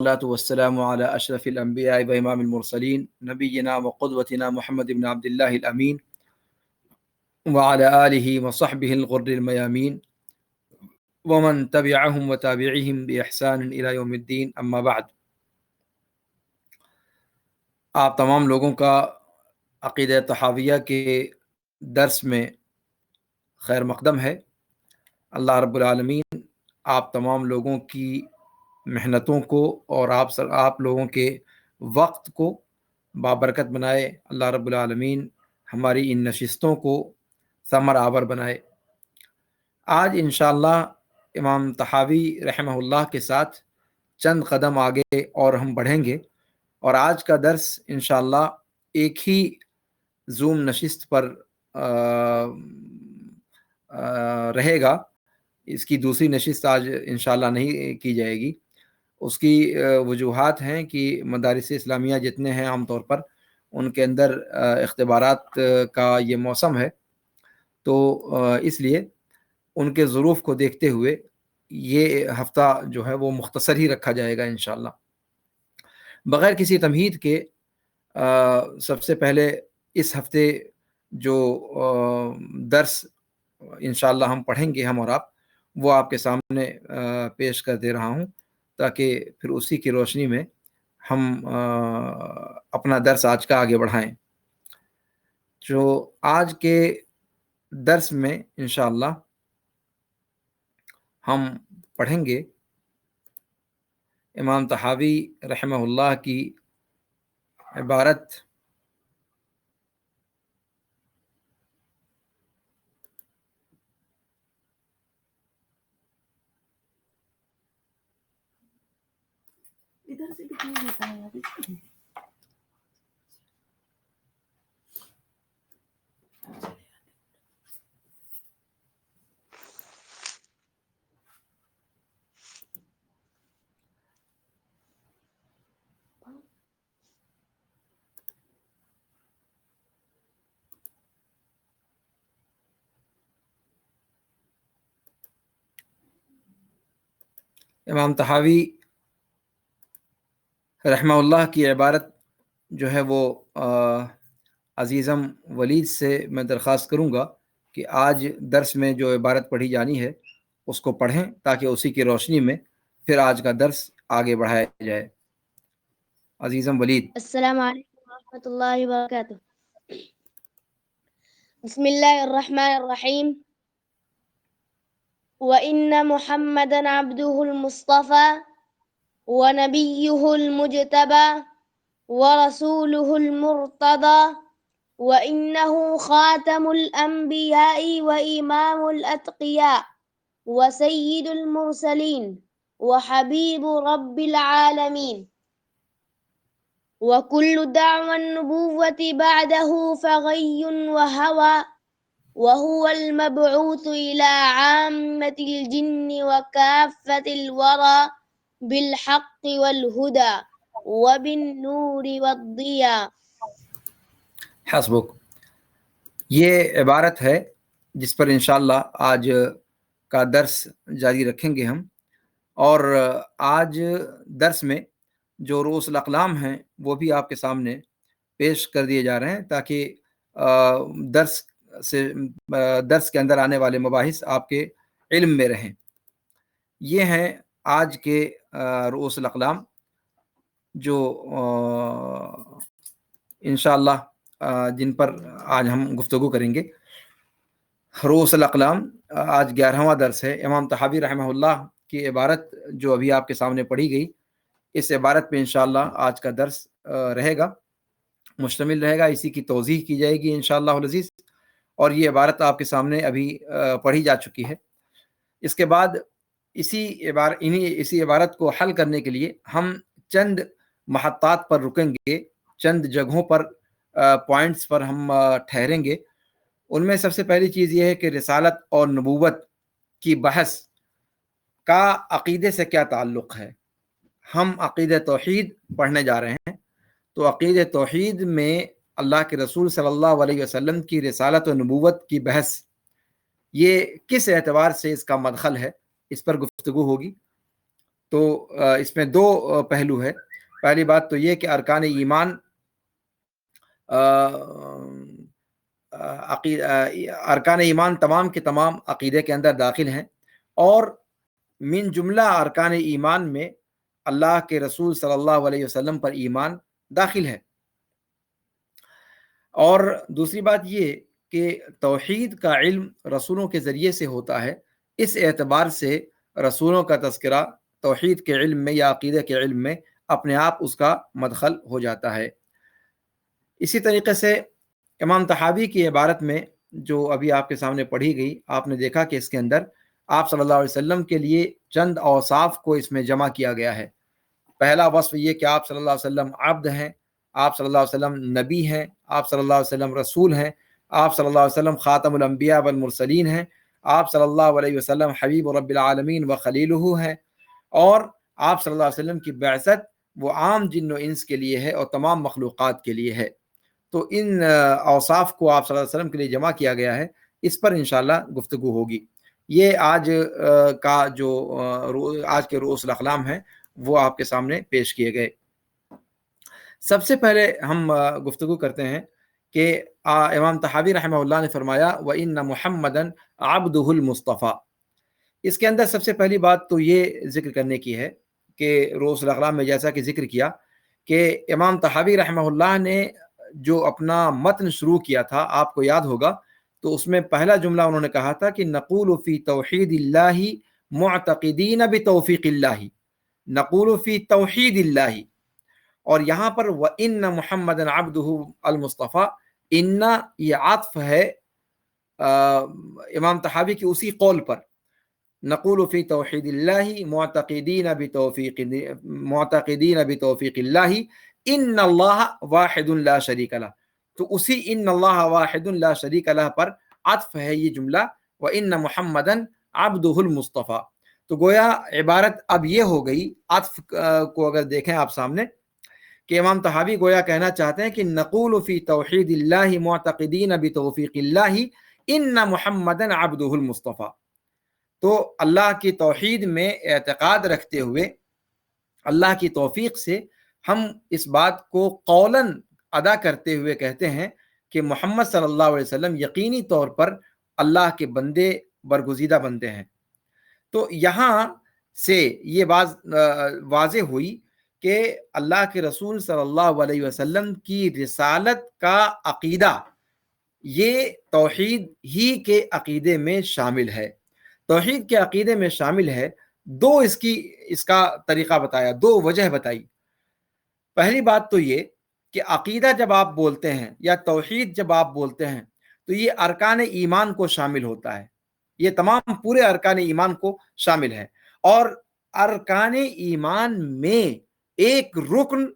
والصلاة والسلام على أشرف الأنبياء وإمام المرسلين نبينا وقدوتنا محمد بن عبد الله الأمين وعلى آله وصحبه الغر الميامين ومن تبعهم وتابعهم بإحسان إلى يوم الدين أما بعد. آپ تمام لوگوں کا عقیدہ طحاویہ کے درس میں خیر مقدم ہے. اللہ رب العالمین آپ تمام لوگوں کی محنتوں کو اور آپ لوگوں کے وقت کو بابرکت بنائے. اللہ رب العالمین ہماری ان نشستوں کو ثمر آور بنائے. آج انشاءاللہ امام طحاوی رحمہ اللہ کے ساتھ چند قدم آگے اور ہم بڑھیں گے، اور آج کا درس انشاءاللہ ایک ہی زوم نشست پر رہے گا. اس کی دوسری نشست آج انشاءاللہ نہیں کی جائے گی. اس کی وجوہات ہیں کہ مدارس اسلامیہ جتنے ہیں عام طور پر ان کے اندر اختبارات کا یہ موسم ہے، تو اس لیے ان کے ظروف کو دیکھتے ہوئے یہ ہفتہ جو ہے وہ مختصر ہی رکھا جائے گا انشاءاللہ. بغیر کسی تمہید کے سب سے پہلے اس ہفتے جو درس انشاءاللہ ہم پڑھیں گے ہم اور آپ، وہ آپ کے سامنے پیش کر دے رہا ہوں تاکہ پھر اسی کی روشنی میں ہم اپنا درس آج کا آگے بڑھائیں. جو آج کے درس میں انشاءاللہ ہم پڑھیں گے امام طحاوی رحمہ اللہ کی عبارت ادھر سے بھی نہیں ہوتا ہے. امام طحاوی رحمہ اللہ کی عبارت جو ہے وہ عزیزم ولید سے میں درخواست کروں گا کہ آج درس میں جو عبارت پڑھی جانی ہے اس کو پڑھیں تاکہ اسی کی روشنی میں پھر آج کا درس آگے بڑھایا جائے. عزیزم ولید. السلام علیکم ورحمۃ اللہ وبرکاتہ. بسم اللہ الرحمن الرحیم. وَإِنَّ مُحَمَّدًا عَبْدُهُ الْمُصْطَفَى وَنَبِيُّهُ الْمُجْتَبَى وَرَسُولُهُ الْمُرْتَضَى وَإِنَّهُ خَاتَمُ الْأَنْبِيَاءِ وَإِمَامُ الْأَتْقِيَاءِ وَسَيِّدُ الْمُرْسَلِينَ وَحَبِيبُ رَبِّ الْعَالَمِينَ. وَكُلُّ دَعْوَى النُّبُوَّةِ بَعْدَهُ فَغَيٌّ وَهَوَى وهو المبعوث إلى عامة الجن وكافة الورى بالحق والهدى وبالنور والضياء. حسبک. یہ عبارت ہے جس پر انشاءاللہ آج کا درس جاری رکھیں گے ہم، اور آج درس میں جو رؤوس الاقلام ہیں وہ بھی آپ کے سامنے پیش کر دیے جا رہے ہیں تاکہ درس کے اندر آنے والے مباحث آپ کے علم میں رہیں. یہ ہیں آج کے رؤوس الاقلام جو انشاءاللہ جن پر آج ہم گفتگو کریں گے. رؤوس الاقلام آج 11واں درس ہے. امام طحاوی رحمہ اللہ کی عبارت جو ابھی آپ کے سامنے پڑھی گئی، اس عبارت پہ انشاءاللہ آج کا درس رہے گا، مشتمل رہے گا. اسی کی توضیح کی جائے گی انشاءاللہ العزیز، اور یہ عبارت آپ کے سامنے ابھی پڑھی جا چکی ہے. اس کے بعد اسی عبارت کو حل کرنے کے لیے ہم چند محطات پر رکیں گے، چند جگہوں پر پوائنٹس پر ہم ٹھہریں گے. ان میں سب سے پہلی چیز یہ ہے کہ رسالت اور نبوت کی بحث کا عقیدے سے کیا تعلق ہے. ہم عقیدہ توحید پڑھنے جا رہے ہیں، تو عقیدہ توحید میں اللہ کے رسول صلی اللہ علیہ وسلم کی رسالت و نبوت کی بحث یہ کس اعتبار سے اس کا مدخل ہے، اس پر گفتگو ہوگی. تو اس میں دو پہلو ہے. پہلی بات تو یہ کہ ارکان ایمان ارکان ایمان تمام کے تمام عقیدے کے اندر داخل ہیں، اور من جملہ ارکان ایمان میں اللہ کے رسول صلی اللہ علیہ وسلم پر ایمان داخل ہے. اور دوسری بات یہ کہ توحید کا علم رسولوں کے ذریعے سے ہوتا ہے، اس اعتبار سے رسولوں کا تذکرہ توحید کے علم میں یا عقیدے کے علم میں اپنے آپ اس کا مدخل ہو جاتا ہے. اسی طریقے سے امام طحاوی کی عبارت میں جو ابھی آپ کے سامنے پڑھی گئی، آپ نے دیکھا کہ اس کے اندر آپ صلی اللہ علیہ وسلم کے لیے چند اوصاف کو اس میں جمع کیا گیا ہے. پہلا وصف یہ کہ آپ صلی اللہ علیہ وسلم عبد ہیں، آپ صلی اللہ علیہ وسلم نبی ہیں، آپ صلی اللہ علیہ وسلم رسول ہیں، آپ صلی اللہ علیہ وسلم خاتم الانبیاء والمرسلین ہیں، آپ صلی اللہ علیہ وسلم حبیب رب العالمین و خلیلہ ہیں، اور آپ صلی اللہ علیہ وسلم کی بعثت وہ عام جن و انس کے لیے ہے اور تمام مخلوقات کے لیے ہے. تو ان اوصاف کو آپ صلی اللہ علیہ وسلم کے لیے جمع کیا گیا ہے، اس پر انشاءاللہ گفتگو ہوگی. یہ آج کا جو آج کے رؤوس الاقلام ہیں وہ آپ کے سامنے پیش کیے گئے. سب سے پہلے ہم گفتگو کرتے ہیں کہ امام طحاوی رحمہ اللہ نے فرمایا وَإِنَّ مُحَمَّدًا عَبْدُهُ الْمُصْطَفَى. اس کے اندر سب سے پہلی بات تو یہ ذکر کرنے کی ہے کہ رؤوس الاقلام میں جیسا کہ ذکر کیا کہ امام طحاوی رحمہ اللہ نے جو اپنا متن شروع کیا تھا، آپ کو یاد ہوگا، تو اس میں پہلا جملہ انہوں نے کہا تھا کہ نقول فی توحید اللہ معتقدین بتوفیق اللہ، نقول فی توحید اللہ. اور یہاں پر وَإِنَّ مُحَمَّدًا عَبْدُهُ الْمُصْطَفَى، ان یہ عطف ہے امام طحاوی کی اسی قول پر، نقول فی توحید اللہ معتقدین بتوفیق اللہ ان اللہ واحد لا شریک لہ. تو اسی ان اللہ واحد لا شریک لہ پر عطف ہے یہ جملہ وَإِنَّ مُحَمَّدًا عَبْدُهُ الْمُصْطَفَى. تو گویا عبارت اب یہ ہو گئی، عطف کو اگر دیکھیں آپ سامنے، کہ امام طحاوی گویا کہنا چاہتے ہیں کہ نقول فی توحید اللہ معتقدین بتوفیق اللہ ان محمدًا عبدہ المصطفیٰ. تو اللہ کی توحید میں اعتقاد رکھتے ہوئے اللہ کی توفیق سے ہم اس بات کو قولاً ادا کرتے ہوئے کہتے ہیں کہ محمد صلی اللہ علیہ وسلم یقینی طور پر اللہ کے بندے برگزیدہ بندے ہیں. تو یہاں سے یہ واضح ہوئی کہ اللہ کے رسول صلی اللہ علیہ وسلم کی رسالت کا عقیدہ یہ توحید ہی کے عقیدے میں شامل ہے. توحید کے عقیدے میں شامل ہے. دو اس کا طریقہ بتایا، دو وجہ بتائی. پہلی بات تو یہ کہ عقیدہ جب آپ بولتے ہیں یا توحید جب آپ بولتے ہیں تو یہ ارکان ایمان کو شامل ہوتا ہے، یہ تمام پورے ارکان ایمان کو شامل ہے. اور ارکان ایمان میں ایک رکن،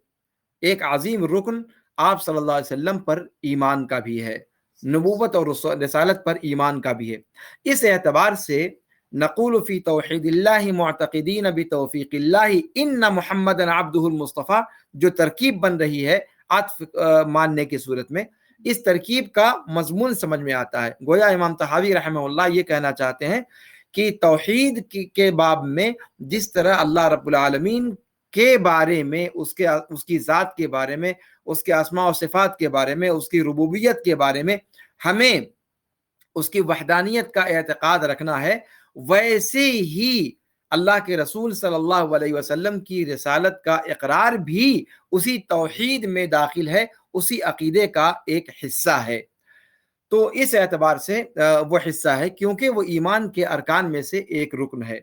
ایک عظیم رکن آپ صلی اللہ علیہ وسلم پر ایمان کا بھی ہے، نبوت اور رسالت پر ایمان کا بھی ہے. اس اعتبار سے نقول فی توحید اللہ معتقدین بتوفیق اللہ ان محمدًا عبدہ المصطفیٰ جو ترکیب بن رہی ہے عطف ماننے کی صورت میں، اس ترکیب کا مضمون سمجھ میں آتا ہے. گویا امام طحاوی رحمہ اللہ یہ کہنا چاہتے ہیں کہ توحید کے باب میں جس طرح اللہ رب العالمین کے بارے میں، اس کی ذات کے بارے میں، اس کے اسماء و صفات کے بارے میں، اس کی ربوبیت کے بارے میں ہمیں اس کی وحدانیت کا اعتقاد رکھنا ہے، ویسے ہی اللہ کے رسول صلی اللہ علیہ وسلم کی رسالت کا اقرار بھی اسی توحید میں داخل ہے، اسی عقیدے کا ایک حصہ ہے. تو اس اعتبار سے وہ حصہ ہے کیونکہ وہ ایمان کے ارکان میں سے ایک رکن ہے.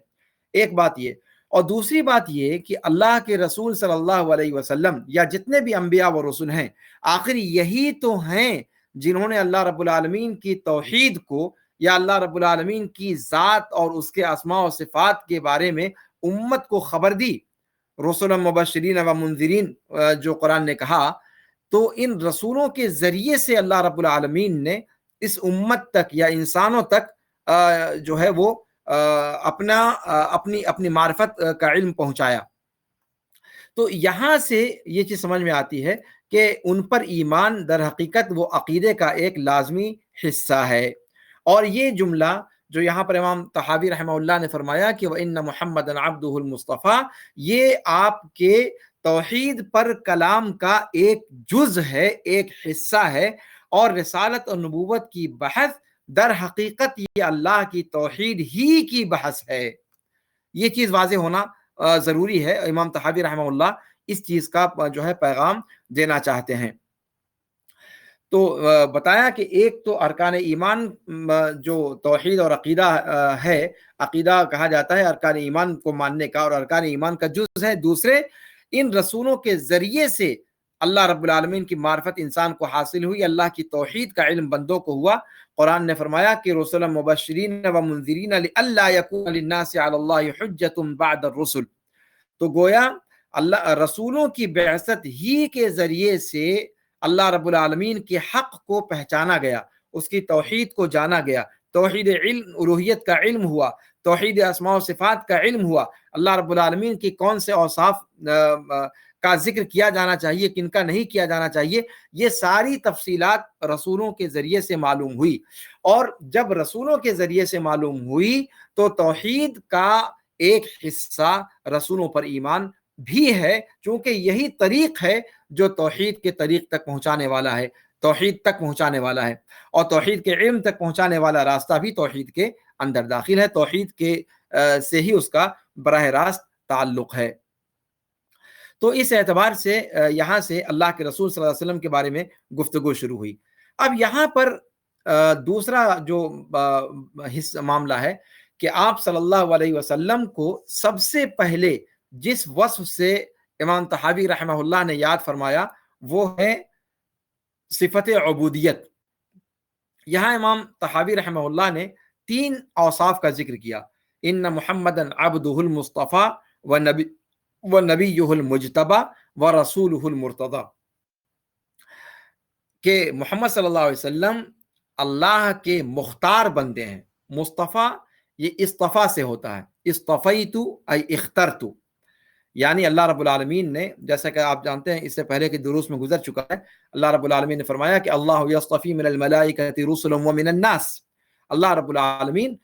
ایک بات یہ، اور دوسری بات یہ کہ اللہ کے رسول صلی اللہ علیہ وسلم یا جتنے بھی انبیاء و رسول ہیں، آخر یہی تو ہیں جنہوں نے اللہ رب العالمین کی توحید کو یا اللہ رب العالمین کی ذات اور اس کے اسماء و صفات کے بارے میں امت کو خبر دی. رسول مبشرین و منذرین جو قرآن نے کہا، تو ان رسولوں کے ذریعے سے اللہ رب العالمین نے اس امت تک یا انسانوں تک جو ہے وہ اپنی معرفت کا علم پہنچایا. تو یہاں سے یہ چیز سمجھ میں آتی ہے کہ ان پر ایمان در حقیقت وہ عقیدے کا ایک لازمی حصہ ہے. اور یہ جملہ جو یہاں پر امام طحاوی رحمہ اللہ نے فرمایا کہ وَإِنَّ مُحَمَّدًا عَبْدُهُ الْمُصْطَفَى، یہ آپ کے توحید پر کلام کا ایک جز ہے، ایک حصہ ہے، اور رسالت اور نبوت کی بحث در حقیقت یہ اللہ کی توحید ہی کی بحث ہے۔ یہ چیز واضح ہونا ضروری ہے۔ امام طحاوی رحمہ اللہ اس چیز کا جو ہے پیغام دینا چاہتے ہیں۔ تو بتایا کہ ایک تو ارکان ایمان جو توحید اور عقیدہ ہے، عقیدہ کہا جاتا ہے ارکان ایمان کو ماننے کا، اور ارکان ایمان کا جز ہے۔ دوسرے، ان رسولوں کے ذریعے سے اللہ رب العالمین کی معرفت انسان کو حاصل ہوئی، اللہ کی توحید کا علم بندوں کو ہوا۔ قرآن نے فرمایا کہ رسلا مبشرین و منذرین لئلا یکون للناس علی اللہ حجۃ بعد الرسل، تو گویا اللہ رسولوں کی بعثت ہی کے ذریعے سے اللہ رب العالمین کے حق کو پہچانا گیا، اس کی توحید کو جانا گیا، توحید علم الوہیت کا علم ہوا، توحید اسماء و صفات کا علم ہوا، اللہ رب العالمین کی کون سے اوصاف کا ذکر کیا جانا چاہیے، کن کا نہیں کیا جانا چاہیے، یہ ساری تفصیلات رسولوں کے ذریعے سے معلوم ہوئی۔ اور جب رسولوں کے ذریعے سے معلوم ہوئی تو توحید کا ایک حصہ رسولوں پر ایمان بھی ہے، چونکہ یہی طریق ہے جو توحید کے طریق تک پہنچانے والا ہے، توحید تک پہنچانے والا ہے، اور توحید کے علم تک پہنچانے والا راستہ بھی توحید کے اندر داخل ہے، توحید کے سے ہی اس کا براہ راست تعلق ہے۔ تو اس اعتبار سے یہاں سے اللہ کے رسول صلی اللہ علیہ وسلم کے بارے میں گفتگو شروع ہوئی۔ اب یہاں پر دوسرا جو معاملہ ہے کہ آپ صلی اللہ علیہ وسلم کو سب سے پہلے جس وصف سے امام طحاوی رحمہ اللہ نے یاد فرمایا وہ ہے صفت عبودیت۔ یہاں امام طحاوی رحمہ اللہ نے 3 اوصاف کا ذکر کیا، ان محمدًا عبدہ المصطفیٰ ونبیہ المجتبی ورسولہ المرتضی، کہ محمد صلی اللہ علیہ وسلم اللہ کے مختار بندے ہیں۔ مصطفیٰ یہ اصطفیٰ سے ہوتا ہے، اصطفیت ای اخترت، یعنی اللہ رب العالمین نے، جیسا کہ آپ جانتے ہیں اس سے پہلے کے دروس میں گزر چکا ہے، اللہ رب العالمین نے فرمایا کہ اللہ یصطفی من الملائکۃ رسلا ومن الناس، اللہ رب العالمین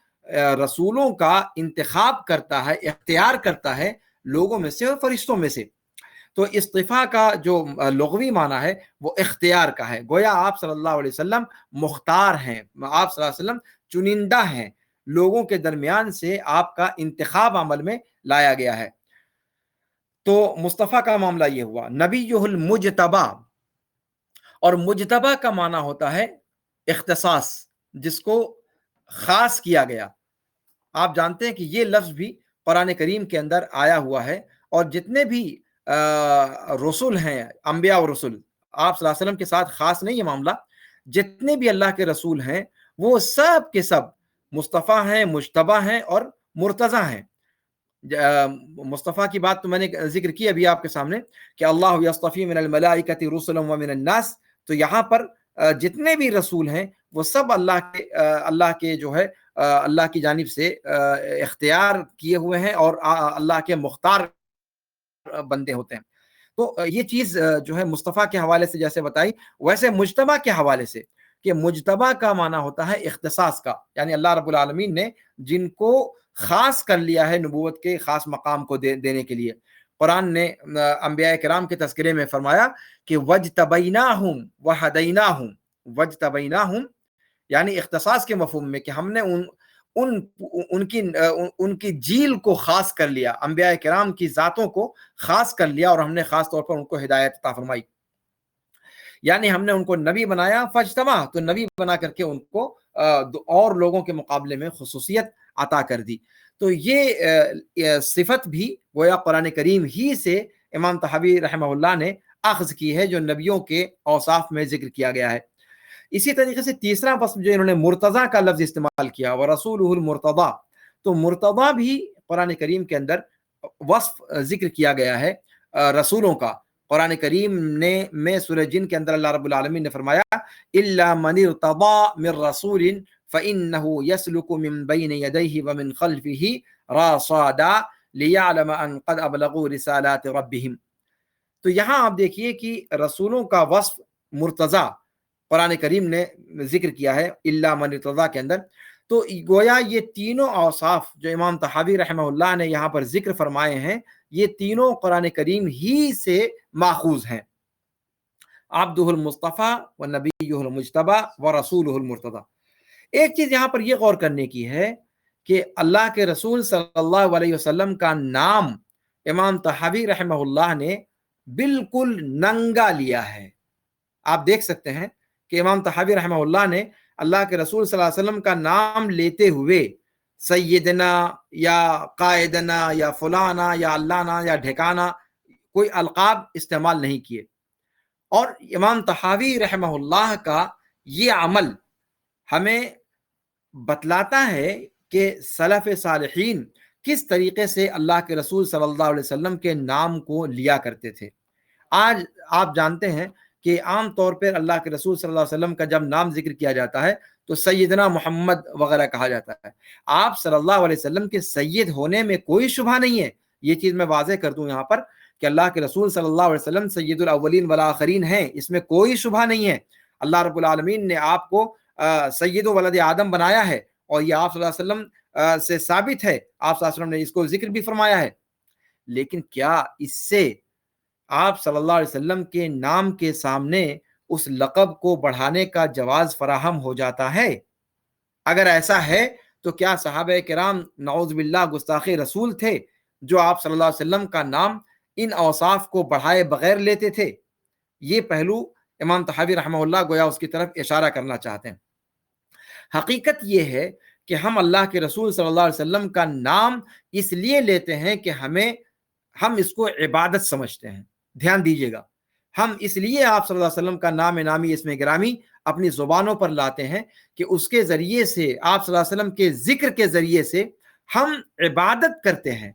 رسولوں کا انتخاب کرتا ہے، اختیار کرتا ہے لوگوں میں سے اور فرشتوں میں سے۔ تو اصطفاء کا جو لغوی معنی ہے وہ اختیار کا ہے، گویا آپ صلی اللہ علیہ وسلم مختار ہیں، آپ صلی اللہ علیہ وسلم چنندہ ہیں، لوگوں کے درمیان سے آپ کا انتخاب عمل میں لایا گیا ہے۔ تو مصطفیٰ کا معاملہ یہ ہوا۔ نبیہ المجتبی، اور مجتبی کا معنی ہوتا ہے اختصاص، جس کو خاص کیا گیا۔ آپ جانتے ہیں کہ یہ لفظ بھی قرآن کریم کے اندر آیا ہوا ہے، اور جتنے بھی رسول ہیں، انبیاء و رسول، آپ صلی اللہ علیہ وسلم کے ساتھ خاص نہیں یہ معاملہ، جتنے بھی اللہ کے رسول ہیں وہ سب کے سب مصطفیٰ ہیں، مجتبی ہیں اور مرتضی ہیں۔ مصطفیٰ کی بات تو میں نے ذکر کی ابھی آپ کے سامنے کہ اللہ یصطفی من الملائکۃ رسلا ومن الناس، تو یہاں پر جتنے بھی رسول ہیں وہ سب اللہ کے جو ہے اللہ کی جانب سے اختیار کیے ہوئے ہیں اور اللہ کے مختار بندے ہوتے ہیں۔ تو یہ چیز جو ہے مصطفیٰ کے حوالے سے جیسے بتائی، ویسے مجتبی کے حوالے سے، کہ مجتبی کا معنی ہوتا ہے اختصاص کا، یعنی اللہ رب العالمین نے جن کو خاص کر لیا ہے نبوت کے خاص مقام کو دینے کے لیے۔ قرآن نے انبیاء کرام کے تذکرے میں فرمایا کہ وَاجْتَبَيْنَاهُمْ وَهَدَيْنَاهُمْ، وَاجْتَبَيْنَاهُمْ یعنی اختصاص کے مفہوم میں کہ ہم نے ان کی جیل کو خاص کر لیا، انبیاء کرام کی ذاتوں کو خاص کر لیا، اور ہم نے خاص طور پر ان کو ہدایت عطا فرمائی، یعنی ہم نے ان کو نبی بنایا، فاجتبا، تو نبی بنا کر کے ان کو اور لوگوں کے مقابلے میں خصوصیت عطا کر دی۔ تو یہ صفت بھی گویا قرآن کریم ہی سے امام طحاوی رحمہ اللہ نے اخذ کی ہے، جو نبیوں کے اوصاف میں ذکر کیا گیا ہے۔ اسی طریقے سے تیسرا وصف جو انہوں نے مرتضی کا لفظ استعمال کیا، وَرَسُولُهُ الْمُرْتَضَى، تو مرتضی بھی قرآن کریم کے اندر وصف ذکر کیا گیا ہے رسولوں کا۔ قرآن کریم میں سورہ جن کے اندر اللہ رب العالمین نے فرمایا إِلَّا مَنِ ارْتَضَى مِن رَسُولٍ فَإِنَّهُ يَسْلُكُ مِن بَيْنِ يَدَيْهِ وَمن خَلْفِهِ رَصَادًا لِيَعْلَمَ أَن قَدْ أَبْلَغُوا رِسَالَاتِ رَبِّهِمْ۔ تو یہاں آپ دیکھیے کہ رسولوں کا وصف مرتضی قرآن کریم نے ذکر کیا ہے الا من ارتضی کے اندر، تو گویا یہ تینوں اوصاف جو امام طحاوی رحمہ اللہ نے یہاں پر ذکر فرمائے ہیں یہ تینوں قرآن کریم ہی سے ماخوذ ہیں، عبدہ المصطفیٰ و نبیہ المجتبیٰ و رسولہ المرتضیٰ۔ ایک چیز یہاں پر یہ غور کرنے کی ہے کہ اللہ کے رسول صلی اللہ علیہ وسلم کا نام امام طحاوی رحمہ اللہ نے بالکل ننگا لیا ہے۔ آپ دیکھ سکتے ہیں کہ امام طحاوی رحمہ اللہ نے اللہ کے رسول صلی اللہ علیہ وسلم کا نام لیتے ہوئے سیدنا یا قائدنا یا فلانا یا اللہ یا ڈھکانا کوئی القاب استعمال نہیں کیے۔ اور امام طحاوی رحمہ اللہ کا یہ عمل ہمیں بتلاتا ہے کہ سلف صالحین کس طریقے سے اللہ کے رسول صلی اللہ علیہ وسلم کے نام کو لیا کرتے تھے۔ آج آپ جانتے ہیں کہ عام طور پر اللہ کے رسول صلی اللہ علیہ وسلم کا جب نام ذکر کیا جاتا ہے تو سیدنا محمد وغیرہ کہا جاتا ہے۔ آپ صلی اللہ علیہ وسلم کے سید ہونے میں کوئی شبہ نہیں ہے، یہ چیز میں واضح کر دوں یہاں پر کہ اللہ کے رسول صلی اللہ علیہ وسلم سید الاولین والآخرین ہیں، اس میں کوئی شبہ نہیں ہے۔ اللہ رب العالمین نے آپ کو سید ولد آدم بنایا ہے اور یہ آپ صلی اللہ علیہ وسلم سے ثابت ہے، آپ صلی اللہ علیہ وسلم نے اس کو ذکر بھی فرمایا ہے۔ لیکن کیا اس سے آپ صلی اللہ علیہ وسلم کے نام کے سامنے اس لقب کو بڑھانے کا جواز فراہم ہو جاتا ہے؟ اگر ایسا ہے تو کیا صحابہ کرام نعوذ باللہ گستاخ رسول تھے جو آپ صلی اللہ علیہ وسلم کا نام ان اوصاف کو بڑھائے بغیر لیتے تھے؟ یہ پہلو امام طحاوی رحمہ اللہ گویا اس کی طرف اشارہ کرنا چاہتے ہیں۔ حقیقت یہ ہے کہ ہم اللہ کے رسول صلی اللہ علیہ وسلم کا نام اس لیے لیتے ہیں کہ ہم اس کو عبادت سمجھتے ہیں۔ دھیان دیجیے گا، ہم اس لیے آپ صلی اللہ علیہ وسلم کا نام نامی اسم گرامی اپنی زبانوں پر لاتے ہیں کہ اس کے ذریعے سے آپ صلی اللہ علیہ وسلم کے ذکر کے ذریعے سے ہم عبادت کرتے ہیں۔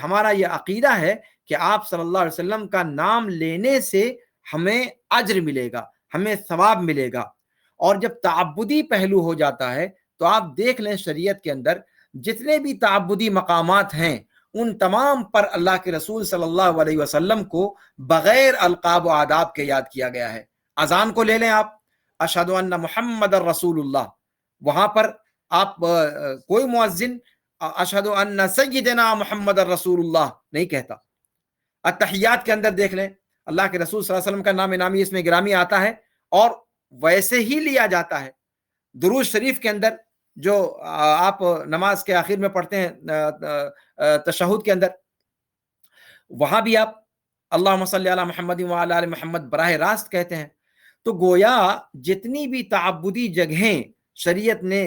ہمارا یہ عقیدہ ہے کہ آپ صلی اللہ علیہ وسلم کا نام لینے سے ہمیں اجر ملے گا، ہمیں ثواب ملے گا۔ اور جب تعبدی پہلو ہو جاتا ہے تو آپ دیکھ لیں شریعت کے اندر جتنے بھی تعبدی مقامات ہیں ان تمام پر اللہ کے رسول صلی اللہ علیہ وسلم کو بغیر القاب و آداب کے یاد کیا گیا ہے۔ اذان کو لے لیں آپ، اشہد ان محمد الرسول اللہ، وہاں پر آپ کوئی مؤذن اشہد ان سیدنا محمد الرسول اللہ نہیں کہتا۔ التحیات کے اندر دیکھ لیں اللہ کے رسول صلی اللہ علیہ وسلم کا نام نامی اس میں گرامی آتا ہے اور ویسے ہی لیا جاتا ہے۔ درود شریف کے اندر جو آپ نماز کے آخر میں پڑھتے ہیں تشہد کے اندر، وہاں بھی آپ اللہم صلی علی محمد وعلی آل محمد براہ راست کہتے ہیں۔ تو گویا جتنی بھی تعبدی جگہیں شریعت نے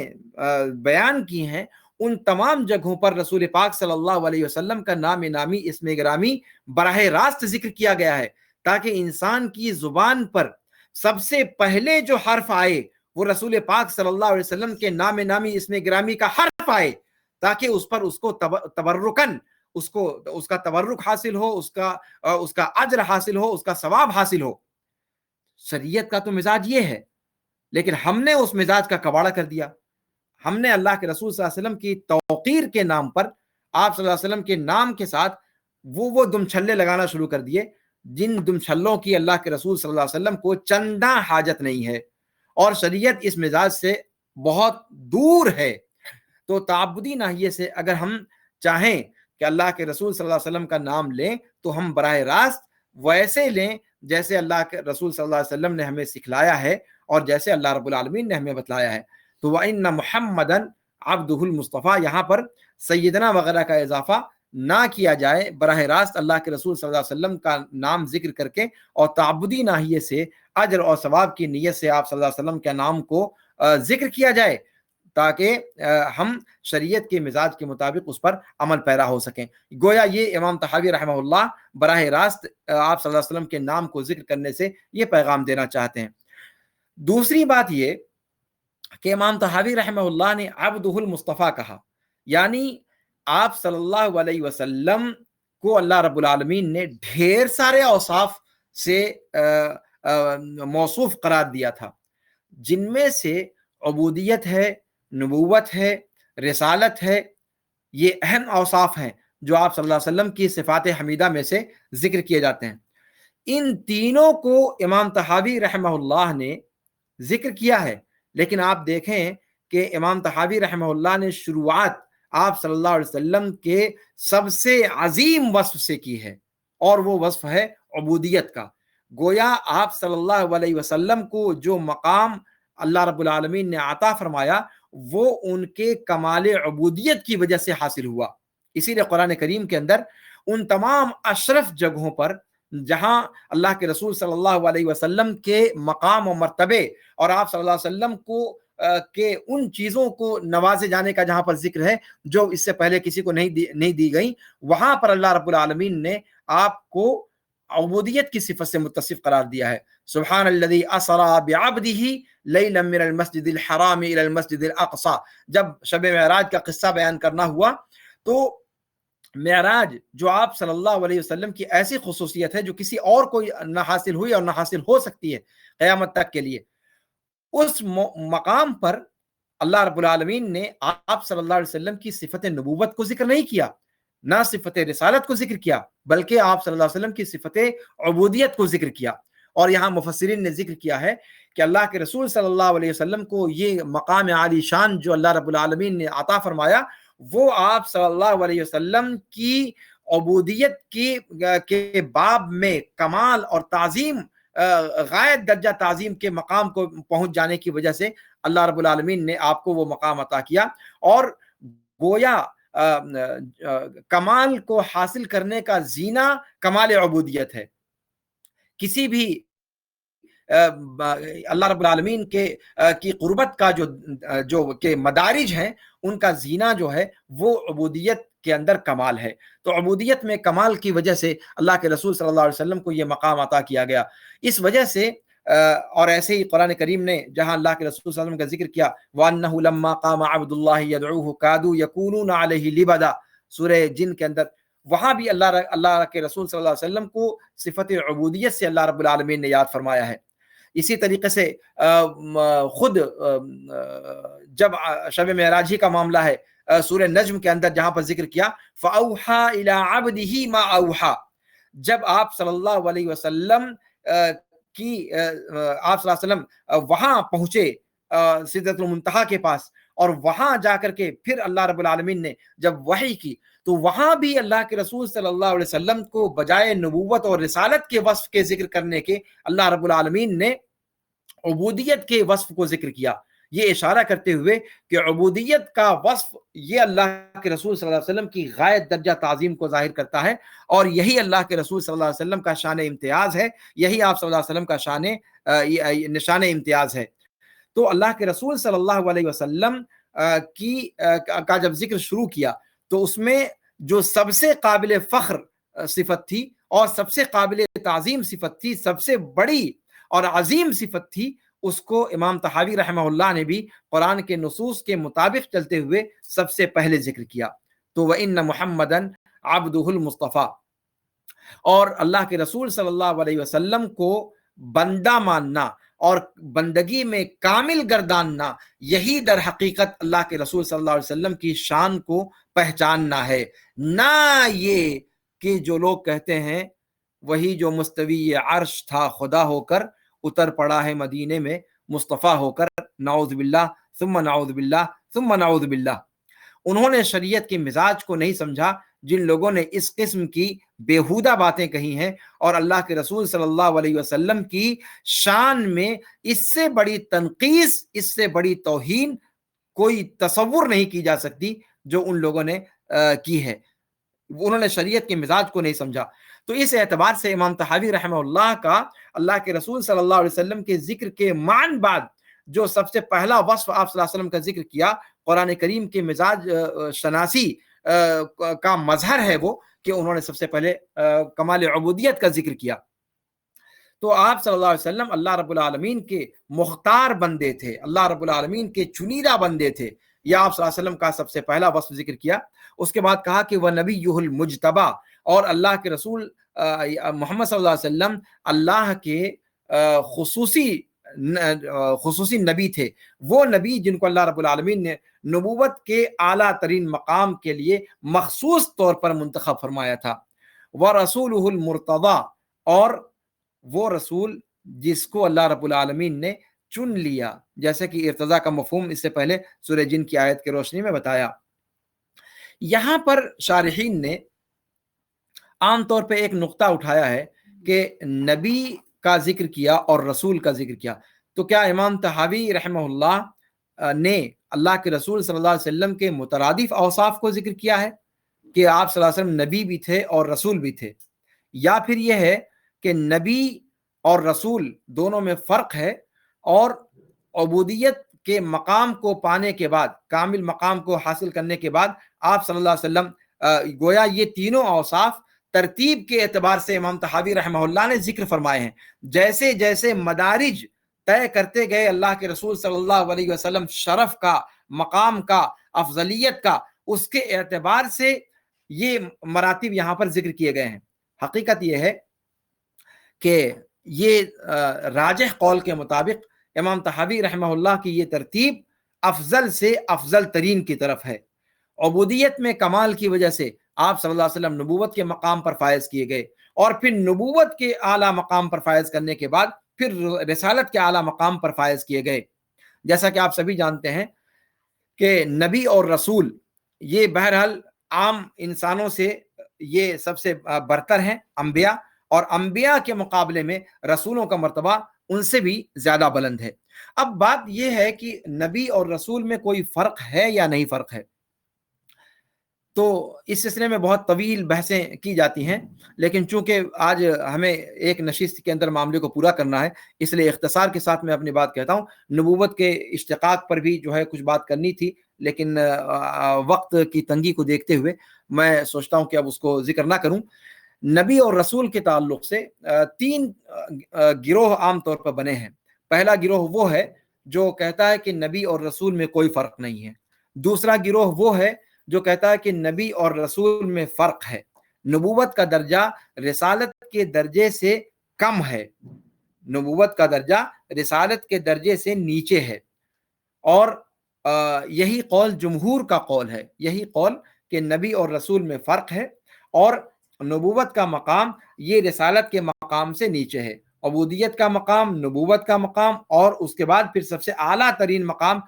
بیان کی ہیں ان تمام جگہوں پر رسول پاک صلی اللہ علیہ وسلم کا نام نامی اسم گرامی براہ راست ذکر کیا گیا ہے، تاکہ انسان کی زبان پر سب سے پہلے جو حرف آئے وہ رسول پاک صلی اللہ علیہ وسلم کے نام نامی اسم گرامی کا حرف آئے، تاکہ اس پر اس کو تبرکن اس کا تبرک حاصل ہو، اس کا اجر حاصل ہو، اس کا ثواب حاصل ہو۔ شریعت کا تو مزاج یہ ہے، لیکن ہم نے اس مزاج کا کباڑہ کر دیا۔ ہم نے اللہ کے رسول صلی اللہ علیہ وسلم کی توقیر کے نام پر آپ صلی اللہ علیہ وسلم کے نام کے ساتھ وہ دم چھلے لگانا شروع کر دیے جن دم چھلوں کی اللہ کے رسول صلی اللہ علیہ وسلم کو چندہ حاجت نہیں ہے، اور شریعت اس مزاج سے بہت دور ہے۔ تو تعبدی ناحیے سے اگر ہم چاہیں کہ اللہ کے رسول صلی اللہ علیہ وسلم کا نام لیں تو ہم براہ راست ویسے لیں جیسے اللہ کے رسول صلی اللہ علیہ وسلم نے ہمیں سکھلایا ہے اور جیسے اللہ رب العالمین نے ہمیں بتلایا ہے۔ تو وَإِنَّ مُحَمَّدًا عَبْدُهُ الْمُصْطَفَى، یہاں پر سیدنا وغیرہ کا اضافہ نہ کیا جائے، براہ راست اللہ کے رسول صلی اللہ علیہ وسلم کا نام ذکر کر کے اور تعبدی ناحیے سے اجر اور ثواب کی نیت سے آپ صلی اللہ علیہ وسلم کے نام کو ذکر کیا جائے، تاکہ ہم شریعت کے مزاج کے مطابق اس پر عمل پیرا ہو سکیں۔ گویا یہ امام طحاوی رحمہ اللہ براہ راست آپ صلی اللہ علیہ وسلم کے نام کو ذکر کرنے سے یہ پیغام دینا چاہتے ہیں۔ دوسری بات یہ کہ امام طحاوی رحمہ اللہ نے عبدہ المصطفیٰ کہا، یعنی آپ صلی اللہ علیہ وسلم کو اللہ رب العالمین نے ڈھیر سارے اوصاف سے موصوف قرار دیا تھا، جن میں سے عبودیت ہے، نبوت ہے، رسالت ہے، یہ اہم اوصاف ہیں جو آپ صلی اللہ علیہ وسلم کی صفات حمیدہ میں سے ذکر کیے جاتے ہیں۔ ان تینوں کو امام طحاوی رحمہ اللہ نے ذکر کیا ہے، لیکن آپ دیکھیں کہ امام طحاوی رحمہ اللہ نے شروعات آپ صلی اللہ علیہ وسلم کے سب سے عظیم وصف سے کی ہے، اور وہ وصف ہے عبودیت کا۔ گویا آپ صلی اللہ علیہ وسلم کو جو مقام اللہ رب العالمین نے عطا فرمایا وہ ان کے کمال عبودیت کی وجہ سے حاصل ہوا۔ اسی لیے قرآن کریم کے اندر ان تمام اشرف جگہوں پر جہاں اللہ کے رسول صلی اللہ علیہ وسلم کے مقام و مرتبے اور آپ صلی اللہ علیہ وسلم کو کہ ان چیزوں کو نوازے جانے کا جہاں پر ذکر ہے جو اس سے پہلے کسی کو نہیں دی گئی، وہاں پر اللہ رب العالمین نے آپ کو عبودیت کی صفت سے متصف قرار دیا ہے۔ سبحان الذی اسری بعبدہ لیلا من المسجد الحرام الی المسجد الاقصی، جب شب معراج کا قصہ بیان کرنا ہوا تو معراج جو آپ صلی اللہ علیہ وسلم کی ایسی خصوصیت ہے جو کسی اور کو نہ حاصل ہوئی اور نہ حاصل ہو سکتی ہے قیامت تک کے لیے، اس مقام پر اللہ رب العالمین نے آپ صلی اللہ علیہ وسلم کی صفت نبوت کو ذکر نہیں کیا، نہ صفت رسالت کو ذکر کیا، بلکہ آپ صلی اللہ علیہ وسلم کی صفت عبودیت کو ذکر کیا۔ اور یہاں مفسرین نے ذکر کیا ہے کہ اللہ کے رسول صلی اللہ علیہ وسلم کو یہ مقام عالی شان جو اللہ رب العالمین نے عطا فرمایا وہ آپ صلی اللہ علیہ وسلم کی عبودیت کے باب میں کمال اور تعظیم، غایت درجہ تعظیم کے مقام کو پہنچ جانے کی وجہ سے اللہ رب العالمین نے آپ کو وہ مقام عطا کیا۔ اور گویا کمال کو حاصل کرنے کا زینہ کمال عبودیت ہے۔ کسی بھی اللہ رب العالمین کی قربت کا جو کہ مدارج ہیں ان کا زینہ جو ہے وہ عبودیت کے اندر کمال ہے۔ تو عبودیت میں کمال کی وجہ سے اللہ کے رسول صلی اللہ علیہ وسلم کو یہ مقام عطا کیا گیا۔ اس وجہ سے اور ایسے ہی قرآن کریم نے جہاں اللہ کے رسول صلی اللہ علیہ وسلم کا ذکر کیا وَأَنَّهُ لَمَّا قَامَ عَبْدُ اللَّهِ يَدْعُوهُ كَادُوا يَكُونُونَ عَلَيْهِ لِبَدًا، سورہ جن کے اندر وہاں بھی اللہ کے رسول صلی اللہ علیہ وسلم کو صفت عبودیت سے اللہ رب العالمین نے یاد فرمایا ہے۔ اسی طریقے سے خود جب شب معراج کا معاملہ ہے سورہ نجم کے اندر جہاں پر ذکر کیا فَأَوْحَى إِلَىٰ عَبْدِهِ مَا أَوْحَى، جب آپ صلی اللہ علیہ وسلم آپ صلی اللہ علیہ وسلم وہاں پہنچے سدرۃ المنتہا کے پاس، اور وہاں جا کر کے پھر اللہ رب العالمین نے جب وحی کی تو وہاں بھی اللہ کے رسول صلی اللہ علیہ وسلم کو بجائے نبوت اور رسالت کے وصف کے ذکر کرنے کے اللہ رب العالمین نے عبودیت کے وصف کو ذکر کیا، یہ اشارہ کرتے ہوئے کہ عبودیت کا وصف یہ اللہ کے رسول صلی اللہ علیہ وسلم کی غایت درجہ تعظیم کو ظاہر کرتا ہے، اور یہی اللہ کے رسول صلی اللہ علیہ وسلم کا شان امتیاز ہے، یہی آپ صلی اللہ علیہ وسلم کا نشان امتیاز ہے۔ تو اللہ کے رسول صلی اللہ علیہ وسلم کا جب ذکر شروع کیا تو اس میں جو سب سے قابل فخر صفت تھی اور سب سے قابل تعظیم صفت تھی، سب سے بڑی اور عظیم صفت تھی، اس کو امام طحاوی رحمہ اللہ نے بھی قرآن کے نصوص کے مطابق چلتے ہوئے سب سے پہلے ذکر کیا۔ تو وَإِنَّ مُحَمَّدًا عَبْدُهُ الْمُصْطَفَى، اور اللہ کے رسول صلی اللہ علیہ وسلم کو بندہ ماننا اور بندگی میں کامل گرداننا، یہی در حقیقت اللہ کے رسول صلی اللہ علیہ وسلم کی شان کو پہچاننا ہے، نہ یہ کہ جو لوگ کہتے ہیں وہی جو مستوی عرش تھا خدا ہو کر اتر پڑا ہے مدینے میں مصطفیٰ ہو کر، نعوذ باللہ ثم نعوذ باللہ ثم نعوذ باللہ۔ انہوں نے شریعت کے مزاج کو نہیں سمجھا جن لوگوں نے اس قسم کی بیہودہ باتیں کہی ہیں، اور اللہ کے رسول صلی اللہ علیہ وسلم کی شان میں اس سے بڑی تنقیص، اس سے بڑی توہین کوئی تصور نہیں کی جا سکتی جو ان لوگوں نے کی ہے۔ انہوں نے شریعت کے مزاج کو نہیں سمجھا۔ تو اس اعتبار سے امام طحاوی رحمہ اللہ کا اللہ کے رسول صلی اللہ علیہ وسلم کے ذکر کے معن بعد جو سب سے پہلا وصف آپ صلی اللہ علیہ وسلم کا ذکر کیا، قرآن کریم کے مزاج شناسی کا مظہر ہے وہ کہ انہوں نے سب سے پہلے کمال عبودیت کا ذکر کیا۔ تو آپ صلی اللہ علیہ وسلم اللہ رب العالمین کے مختار بندے تھے، اللہ رب العالمین کے چنیدہ بندے تھے، یہ آپ صلی اللہ علیہ وسلم کا سب سے پہلا وصف ذکر کیا۔ اس کے بعد کہا کہ وہ نبیہ المجتبی، اور اللہ کے رسول محمد صلی اللہ علیہ وسلم اللہ کے خصوصی نبی تھے، وہ نبی جن کو اللہ رب العالمین نے نبوت کے اعلیٰ ترین مقام کے لیے مخصوص طور پر منتخب فرمایا تھا۔ وَرَسُولُهُ الْمُرْتَضَى، اور وہ رسول جس کو اللہ رب العالمین نے چن لیا، جیسے کہ ارتضا کا مفہوم اس سے پہلے سورہ جن کی آیت کی روشنی میں بتایا۔ یہاں پر شارحین نے عام طور پہ ایک نقطہ اٹھایا ہے کہ نبی کا ذکر کیا اور رسول کا ذکر کیا، تو کیا امام طحاوی رحمہ اللہ نے اللہ کے رسول صلی اللہ علیہ وسلم کے مترادف اوصاف کو ذکر کیا ہے کہ آپ صلی اللہ علیہ وسلم نبی بھی تھے اور رسول بھی تھے، یا پھر یہ ہے کہ نبی اور رسول دونوں میں فرق ہے، اور عبودیت کے مقام کو پانے کے بعد، کامل مقام کو حاصل کرنے کے بعد آپ صلی اللہ علیہ وسلم گویا یہ تینوں اوصاف ترتیب کے اعتبار سے امام طحاوی رحمہ اللہ نے ذکر فرمائے ہیں۔ جیسے جیسے مدارج طے کرتے گئے اللہ کے رسول صلی اللہ علیہ وسلم شرف کا، مقام کا، افضلیت کا، اس کے اعتبار سے یہ مراتب یہاں پر ذکر کیے گئے ہیں۔ حقیقت یہ ہے کہ یہ راجح قول کے مطابق امام طحاوی رحمہ اللہ کی یہ ترتیب افضل سے افضل ترین کی طرف ہے۔ عبودیت میں کمال کی وجہ سے آپ صلی اللہ علیہ وسلم نبوت کے مقام پر فائز کیے گئے، اور پھر نبوت کے اعلیٰ مقام پر فائز کرنے کے بعد پھر رسالت کے اعلیٰ مقام پر فائز کیے گئے۔ جیسا کہ آپ سبھی جانتے ہیں کہ نبی اور رسول یہ بہرحال عام انسانوں سے یہ سب سے برتر ہیں، انبیاء، اور انبیاء کے مقابلے میں رسولوں کا مرتبہ ان سے بھی زیادہ بلند ہے۔ اب بات یہ ہے کہ نبی اور رسول میں کوئی فرق ہے یا نہیں فرق ہے، تو اس سلسلے میں بہت طویل بحثیں کی جاتی ہیں، لیکن چونکہ آج ہمیں ایک نشست کے اندر معاملے کو پورا کرنا ہے، اس لیے اختصار کے ساتھ میں اپنی بات کہتا ہوں۔ نبوت کے اشتقاق پر بھی جو ہے کچھ بات کرنی تھی، لیکن وقت کی تنگی کو دیکھتے ہوئے میں سوچتا ہوں کہ اب اس کو ذکر نہ کروں۔ نبی اور رسول کے تعلق سے تین گروہ عام طور پر بنے ہیں۔ پہلا گروہ وہ ہے جو کہتا ہے کہ نبی اور رسول میں کوئی فرق نہیں ہے۔ دوسرا گروہ وہ ہے جو کہتا ہے کہ نبی اور رسول میں فرق ہے، نبوت کا درجہ رسالت کے درجے سے کم ہے، نبوت کا درجہ رسالت کے درجے سے نیچے ہے، اور یہی قول جمہور کا قول ہے، یہی قول کہ نبی اور رسول میں فرق ہے، اور نبوت کا مقام یہ رسالت کے مقام سے نیچے ہے۔ عبودیت کا مقام، نبوت کا مقام، اور اس کے بعد پھر سب سے اعلیٰ ترین مقام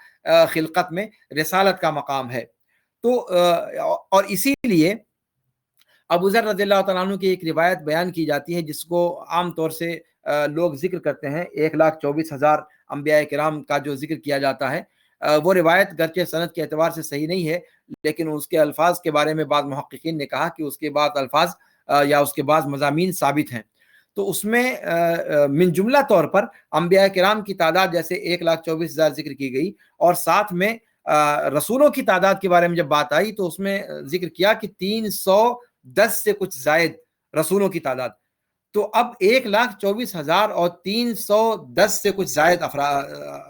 خلقت میں رسالت کا مقام ہے۔ تو اور اسی لیے ابو ذر رضی اللہ تعالیٰ عنہ کی ایک روایت بیان کی جاتی ہے جس کو عام طور سے لوگ ذکر کرتے ہیں، 1,24,000 انبیاء کرام کا جو ذکر کیا جاتا ہے، وہ روایت گرچہ سند کے اعتبار سے صحیح نہیں ہے، لیکن اس کے الفاظ کے بارے میں بعض محققین نے کہا کہ اس کے بعض الفاظ یا اس کے بعض مضامین ثابت ہیں۔ تو اس میں من جملہ طور پر انبیاء کرام کی تعداد جیسے 1,24,000 ذکر کی گئی، اور ساتھ میں رسولوں کی تعداد کے بارے میں جب بات آئی تو اس میں ذکر کیا کہ 310 سے کچھ زائد رسولوں کی تعداد۔ تو اب 1,24,000 اور 310 سے کچھ زائد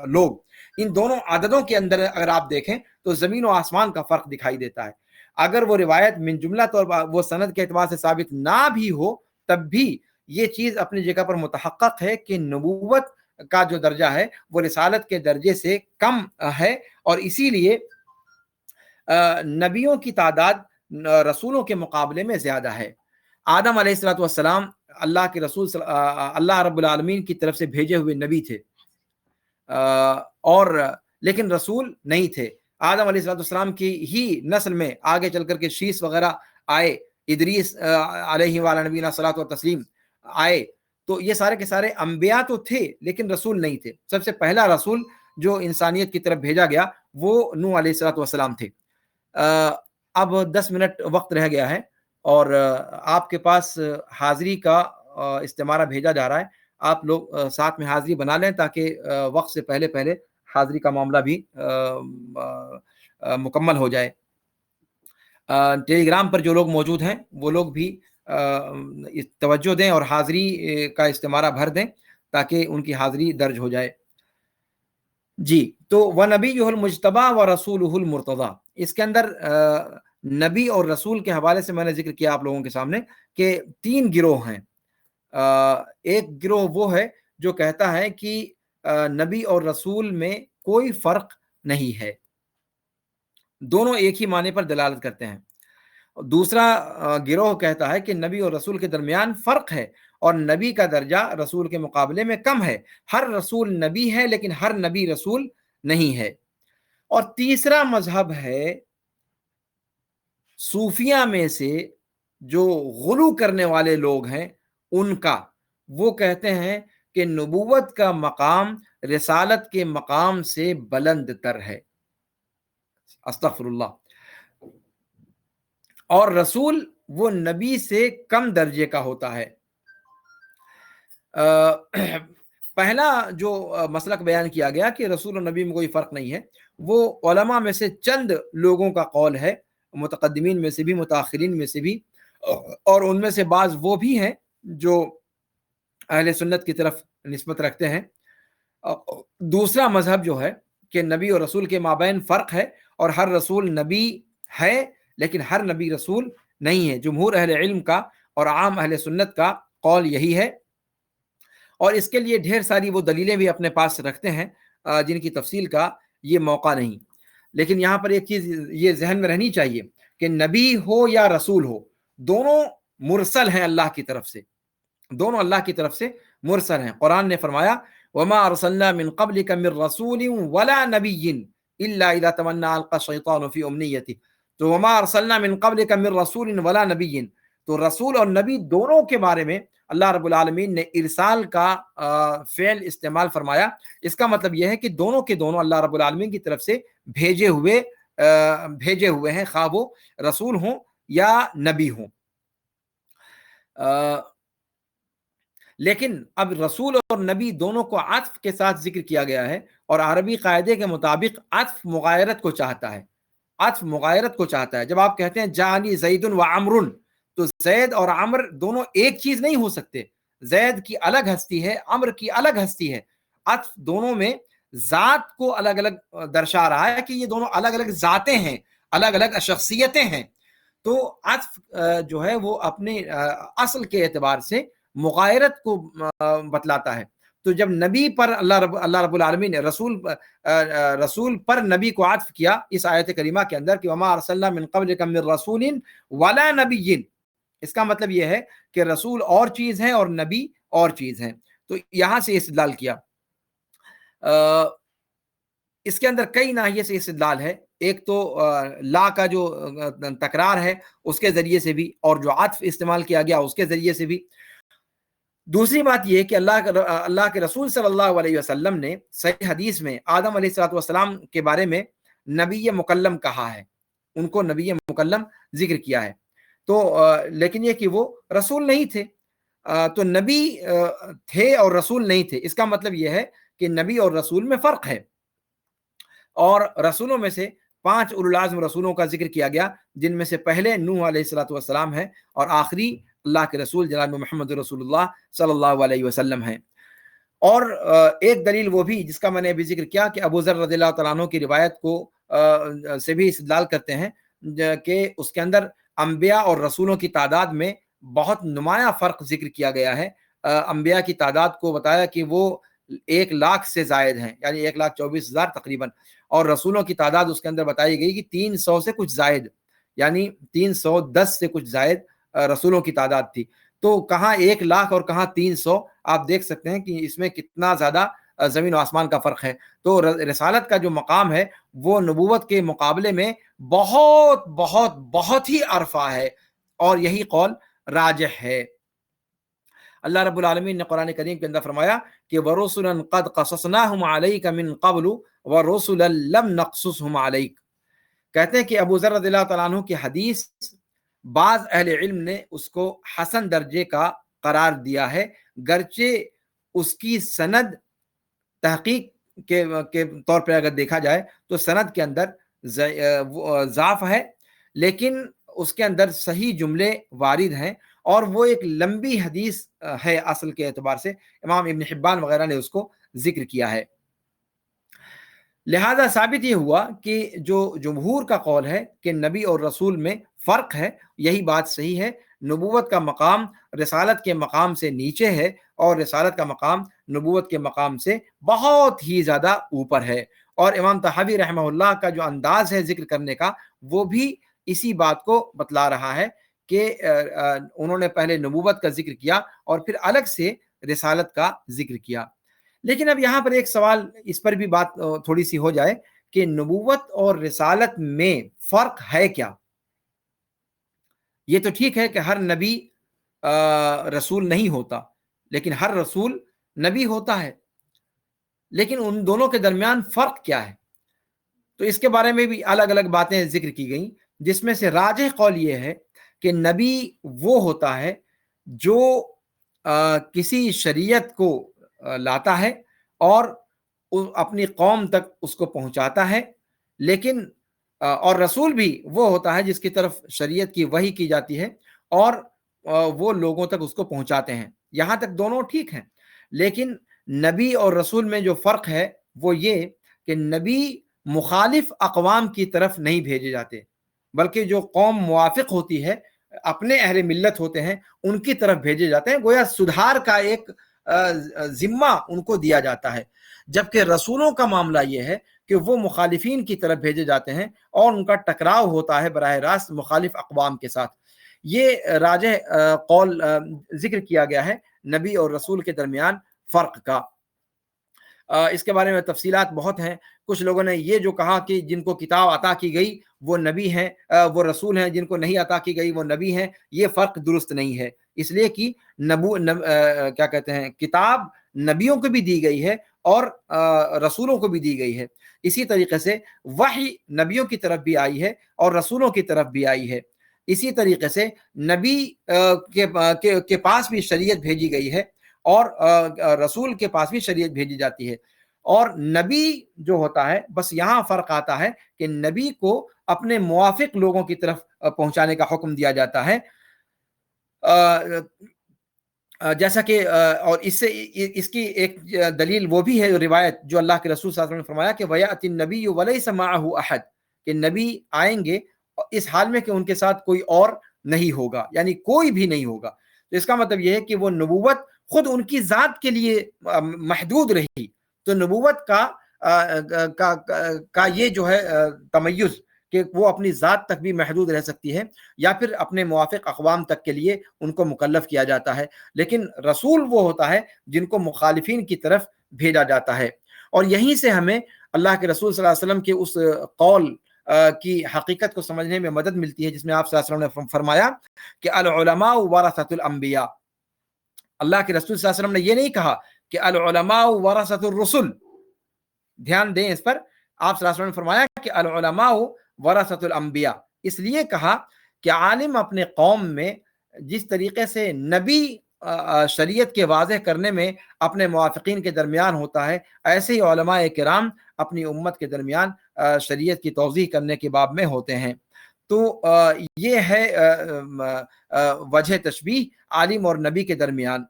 لوگ، ان دونوں عددوں کے اندر اگر آپ دیکھیں تو زمین و آسمان کا فرق دکھائی دیتا ہے۔ اگر وہ روایت من جملہ طور پر وہ سند کے اعتبار سے ثابت نہ بھی ہو، تب بھی یہ چیز اپنی جگہ پر متحقق ہے کہ نبوت کا جو درجہ ہے وہ رسالت کے درجے سے کم ہے، اور اسی لیے نبیوں کی تعداد رسولوں کے مقابلے میں زیادہ ہے۔ آدم علیہ السلام اللہ کے رسول اللہ رب العالمین کی طرف سے بھیجے ہوئے نبی تھے، اور لیکن رسول نہیں تھے۔ آدم علیہ السلام کی ہی نسل میں آگے چل کر کے شیس وغیرہ آئے، ادریس علیہ وعلی نبینا صلاۃ و تسلیم آئے، تو یہ سارے کے سارے انبیاء تو تھے لیکن رسول نہیں تھے۔ سب سے پہلا رسول جو انسانیت کی طرف بھیجا گیا وہ نوح علیہ السلام تھے۔ اب 10 منٹ وقت رہ گیا ہے، اور آپ کے پاس حاضری کا استمارہ بھیجا جا رہا ہے، آپ لوگ ساتھ میں حاضری بنا لیں تاکہ وقت سے پہلے پہلے حاضری کا معاملہ بھی مکمل ہو جائے۔ ٹیلی گرام پر جو لوگ موجود ہیں وہ لوگ بھی توجہ دیں اور حاضری کا استمارہ بھر دیں تاکہ ان کی حاضری درج ہو جائے۔ جی، تو وَنَبِيُّهُ الْمُجْتَبَى وَرَسُولُهُ الْمُرْتَضَى، اس کے اندر نبی اور رسول کے حوالے سے میں نے ذکر کیا آپ لوگوں کے سامنے کہ 3 گروہ ہیں۔ ایک گروہ وہ ہے جو کہتا ہے کہ نبی اور رسول میں کوئی فرق نہیں ہے، دونوں ایک ہی معنی پر دلالت کرتے ہیں۔ دوسرا گروہ کہتا ہے کہ نبی اور رسول کے درمیان فرق ہے، اور نبی کا درجہ رسول کے مقابلے میں کم ہے. ہر رسول نبی ہے لیکن ہر نبی رسول نہیں ہے. اور تیسرا مذہب ہے صوفیہ میں سے جو غلو کرنے والے لوگ ہیں ان کا. وہ کہتے ہیں کہ نبوت کا مقام رسالت کے مقام سے بلند تر ہے. استغفر اللہ. اور رسول وہ نبی سے کم درجے کا ہوتا ہے. پہلا جو مسلک بیان کیا گیا کہ رسول اور نبی میں کوئی فرق نہیں ہے، وہ علماء میں سے چند لوگوں کا قول ہے، متقدمین میں سے بھی، متاخرین میں سے بھی، اور ان میں سے بعض وہ بھی ہیں جو اہل سنت کی طرف نسبت رکھتے ہیں. دوسرا مذہب جو ہے کہ نبی اور رسول کے مابین فرق ہے اور ہر رسول نبی ہے لیکن ہر نبی رسول نہیں ہے. جمہور اہل علم کا اور عام اہل سنت کا قول یہی ہے، اور اس کے لیے ڈھیر ساری وہ دلیلیں بھی اپنے پاس رکھتے ہیں جن کی تفصیل کا یہ موقع نہیں. لیکن یہاں پر ایک چیز یہ ذہن میں رہنی چاہیے کہ نبی ہو یا رسول ہو، دونوں مرسل ہیں اللہ کی طرف سے، دونوں اللہ کی طرف سے مرسل ہیں. قرآن نے فرمایا وما ارسلنا من قبلك من رسول ولا نبی الا اذا تمنى القى الشيطان في امنيته. تو وما ارسلنا من قبلك من رسول ولا نبی، تو رسول اور نبی دونوں کے بارے میں اللہ رب العالمین نے ارسال کا فعل استعمال فرمایا. اس کا مطلب یہ ہے کہ دونوں کے دونوں اللہ رب العالمین کی طرف سے بھیجے ہوئے ہیں، خواہ وہ رسول ہوں یا نبی ہوں. لیکن اب رسول اور نبی دونوں کو عطف کے ساتھ ذکر کیا گیا ہے، اور عربی قاعدے کے مطابق عطف مغایرت کو چاہتا ہے. عطف مغایرت کو چاہتا ہے. جب آپ کہتے ہیں جانی زید و عمر، تو زید اور عمر دونوں ایک چیز نہیں ہو سکتے. زید کی الگ ہستی ہے، عمر کی الگ ہستی ہے. عطف دونوں میں ذات کو الگ الگ درشا رہا ہے کہ یہ دونوں الگ الگ ذاتیں ہیں، الگ الگ شخصیتیں ہیں. تو عطف جو ہے وہ اپنے اصل کے اعتبار سے مغایرت کو بتلاتا ہے. تو جب نبی پر اللہ رب العالمین نے رسول پر نبی کو عطف کیا اس آیت کریمہ کے اندر کہ وما ارسلنا من قبلک من رسول ولا نبی، اس کا مطلب یہ ہے کہ رسول اور چیز ہے اور نبی اور چیز ہے. تو یہاں سے استدلال کیا. اس کے اندر کئی ناحیے سے استدلال ہے. ایک تو لا کا جو تکرار ہے اس کے ذریعے سے بھی، اور جو عطف استعمال کیا گیا اس کے ذریعے سے بھی. دوسری بات یہ کہ اللہ کے رسول صلی اللہ علیہ وسلم نے صحیح حدیث میں آدم علیہ السلام کے بارے میں نبی مکلم کہا ہے، ان کو نبی مکلم ذکر کیا ہے. تو لیکن یہ کہ وہ رسول نہیں تھے. تو نبی تھے اور رسول نہیں تھے. اس کا مطلب یہ ہے کہ نبی اور رسول میں فرق ہے. اور رسولوں میں سے 5 اولو العزم رسولوں کا ذکر کیا گیا، جن میں سے پہلے نوح علیہ السلام ہے، اور آخری اللہ کے رسول جناب محمد رسول اللہ صلی اللہ علیہ وسلم ہیں. اور ایک دلیل وہ بھی جس کا میں نے ابھی ذکر کیا کہ ابو ذر رضی اللہ تعالیٰ عنہ کی روایت کو سے بھی استدلال کرتے ہیں کہ اس کے اندر انبیاء اور رسولوں کی تعداد میں بہت نمایاں فرق ذکر کیا گیا ہے. انبیاء کی تعداد کو بتایا کہ وہ 1 لاکھ سے زائد ہیں، یعنی 1,24,000 تقریباً، اور رسولوں کی تعداد اس کے اندر بتائی گئی کہ 300 سے کچھ زائد، یعنی 310 سے کچھ زائد رسولوں کی تعداد تھی. تو کہاں 1 لاکھ اور کہاں 300، آپ دیکھ سکتے ہیں کہ اس میں کتنا زیادہ زمین و آسمان کا فرق ہے. تو رسالت کا جو مقام ہے وہ نبوت کے مقابلے میں بہت بہت بہت ہی عرفہ ہے، اور یہی قول راجح ہے. اللہ رب العالمین نے قرآن کریم کے اندر فرمایا کہ وَرُسُلًا قَدْ قَصَصْنَاهُمْ عَلَيْكَ مِن قَبْلُ وَرُسُلًا لَمْ نَقْصُصْهُمْ عَلَيْكَ. کہتے ہیں کہ ابو ذر رضی اللہ تعالیٰ عنہ کی حدیث بعض اہل علم نے اس کو حسن درجے کا قرار دیا ہے، گرچہ اس کی سند تحقیق کے طور پر اگر دیکھا جائے تو سند کے اندر ضعف ہے، لیکن اس کے اندر صحیح جملے وارد ہیں، اور وہ ایک لمبی حدیث ہے اصل کے اعتبار سے. امام ابن حبان وغیرہ نے اس کو ذکر کیا ہے. لہذا ثابت یہ ہوا کہ جو جمہور کا قول ہے کہ نبی اور رسول میں فرق ہے، یہی بات صحیح ہے. نبوت کا مقام رسالت کے مقام سے نیچے ہے، اور رسالت کا مقام نبوت کے مقام سے بہت ہی زیادہ اوپر ہے. اور امام طحاوی رحمہ اللہ کا جو انداز ہے ذکر کرنے کا، وہ بھی اسی بات کو بتلا رہا ہے کہ انہوں نے پہلے نبوت کا ذکر کیا اور پھر الگ سے رسالت کا ذکر کیا. لیکن اب یہاں پر ایک سوال اس پر بھی بات تھوڑی سی ہو جائے کہ نبوت اور رسالت میں فرق ہے کیا؟ یہ تو ٹھیک ہے کہ ہر نبی رسول نہیں ہوتا، لیکن ہر رسول نبی ہوتا ہے، لیکن ان دونوں کے درمیان فرق کیا ہے؟ تو اس کے بارے میں بھی الگ الگ باتیں ذکر کی گئیں، جس میں سے راجح قول یہ ہے کہ نبی وہ ہوتا ہے جو کسی شریعت کو لاتا ہے اور اپنی قوم تک اس کو پہنچاتا ہے، لیکن اور رسول بھی وہ ہوتا ہے جس کی طرف شریعت کی وحی کی جاتی ہے اور وہ لوگوں تک اس کو پہنچاتے ہیں. یہاں تک دونوں ٹھیک ہیں، لیکن نبی اور رسول میں جو فرق ہے وہ یہ کہ نبی مخالف اقوام کی طرف نہیں بھیجے جاتے، بلکہ جو قوم موافق ہوتی ہے، اپنے اہل ملت ہوتے ہیں، ان کی طرف بھیجے جاتے ہیں، گویا سدھار کا ایک ذمہ ان کو دیا جاتا ہے. جبکہ رسولوں کا معاملہ یہ ہے کہ وہ مخالفین کی طرف بھیجے جاتے ہیں اور ان کا ٹکراؤ ہوتا ہے براہ راست مخالف اقوام کے ساتھ. یہ راجح قول ذکر کیا گیا ہے نبی اور رسول کے درمیان فرق کا. اس کے بارے میں تفصیلات بہت ہیں. کچھ لوگوں نے یہ جو کہا کہ جن کو کتاب عطا کی گئی وہ نبی ہیں، وہ رسول ہیں، جن کو نہیں عطا کی گئی وہ نبی ہیں، یہ فرق درست نہیں ہے. اس لیے کہ کیا کہتے ہیں، کتاب نبیوں کو بھی دی گئی ہے اور رسولوں کو بھی دی گئی ہے. اسی طریقے سے وحی نبیوں کی طرف بھی آئی ہے اور رسولوں کی طرف بھی آئی ہے. اسی طریقے سے نبی کے پاس بھی شریعت بھیجی گئی ہے اور رسول کے پاس بھی شریعت بھیجی جاتی ہے. اور نبی جو ہوتا ہے، بس یہاں فرق آتا ہے کہ نبی کو اپنے موافق لوگوں کی طرف پہنچانے کا حکم دیا جاتا ہے، جیسا کہ اور اس کی ایک دلیل وہ بھی ہے روایت جو اللہ کے رسول صلی اللہ علیہ وسلم نے فرمایا کہ وَيَأْتِ النَّبِيُّ وَلَيْسَ مَعَهُ أَحَدٌ، کہ نبی آئیں گے اس حال میں کہ ان کے ساتھ کوئی اور نہیں ہوگا، یعنی کوئی بھی نہیں ہوگا. تو اس کا مطلب یہ ہے کہ وہ نبوت خود ان کی ذات کے لیے محدود رہی. تو نبوت کا یہ جو ہے تمیز کہ وہ اپنی ذات تک بھی محدود رہ سکتی ہے یا پھر اپنے موافق اقوام تک کے لیے ان کو مکلف کیا جاتا ہے. لیکن رسول وہ ہوتا ہے جن کو مخالفین کی طرف بھیجا جاتا ہے. اور یہیں سے ہمیں اللہ کے رسول صلی اللہ علیہ وسلم کے اس قول کی حقیقت کو سمجھنے میں مدد ملتی ہے جس میں آپ صلی اللہ علیہ وسلم نے فرمایا کہ العلماء ورثۃ الانبیاء. اللہ کے رسول صلی اللہ علیہ وسلم نے یہ نہیں کہا کہ العلماء ورثۃ الرسل. دھیان دیں اس پر، آپ صلی اللہ علیہ وسلم نے فرمایا کہ العلماء ورثۃ الانبیاء. اس لیے کہا کہ عالم اپنے قوم میں جس طریقے سے نبی شریعت کے واضح کرنے میں اپنے موافقین کے درمیان ہوتا ہے، ایسے ہی علماء کرام اپنی امت کے درمیان شریعت کی توضیح کرنے کے باب میں ہوتے ہیں. تو یہ ہے وجہ تشبیہ عالم اور نبی کے درمیان.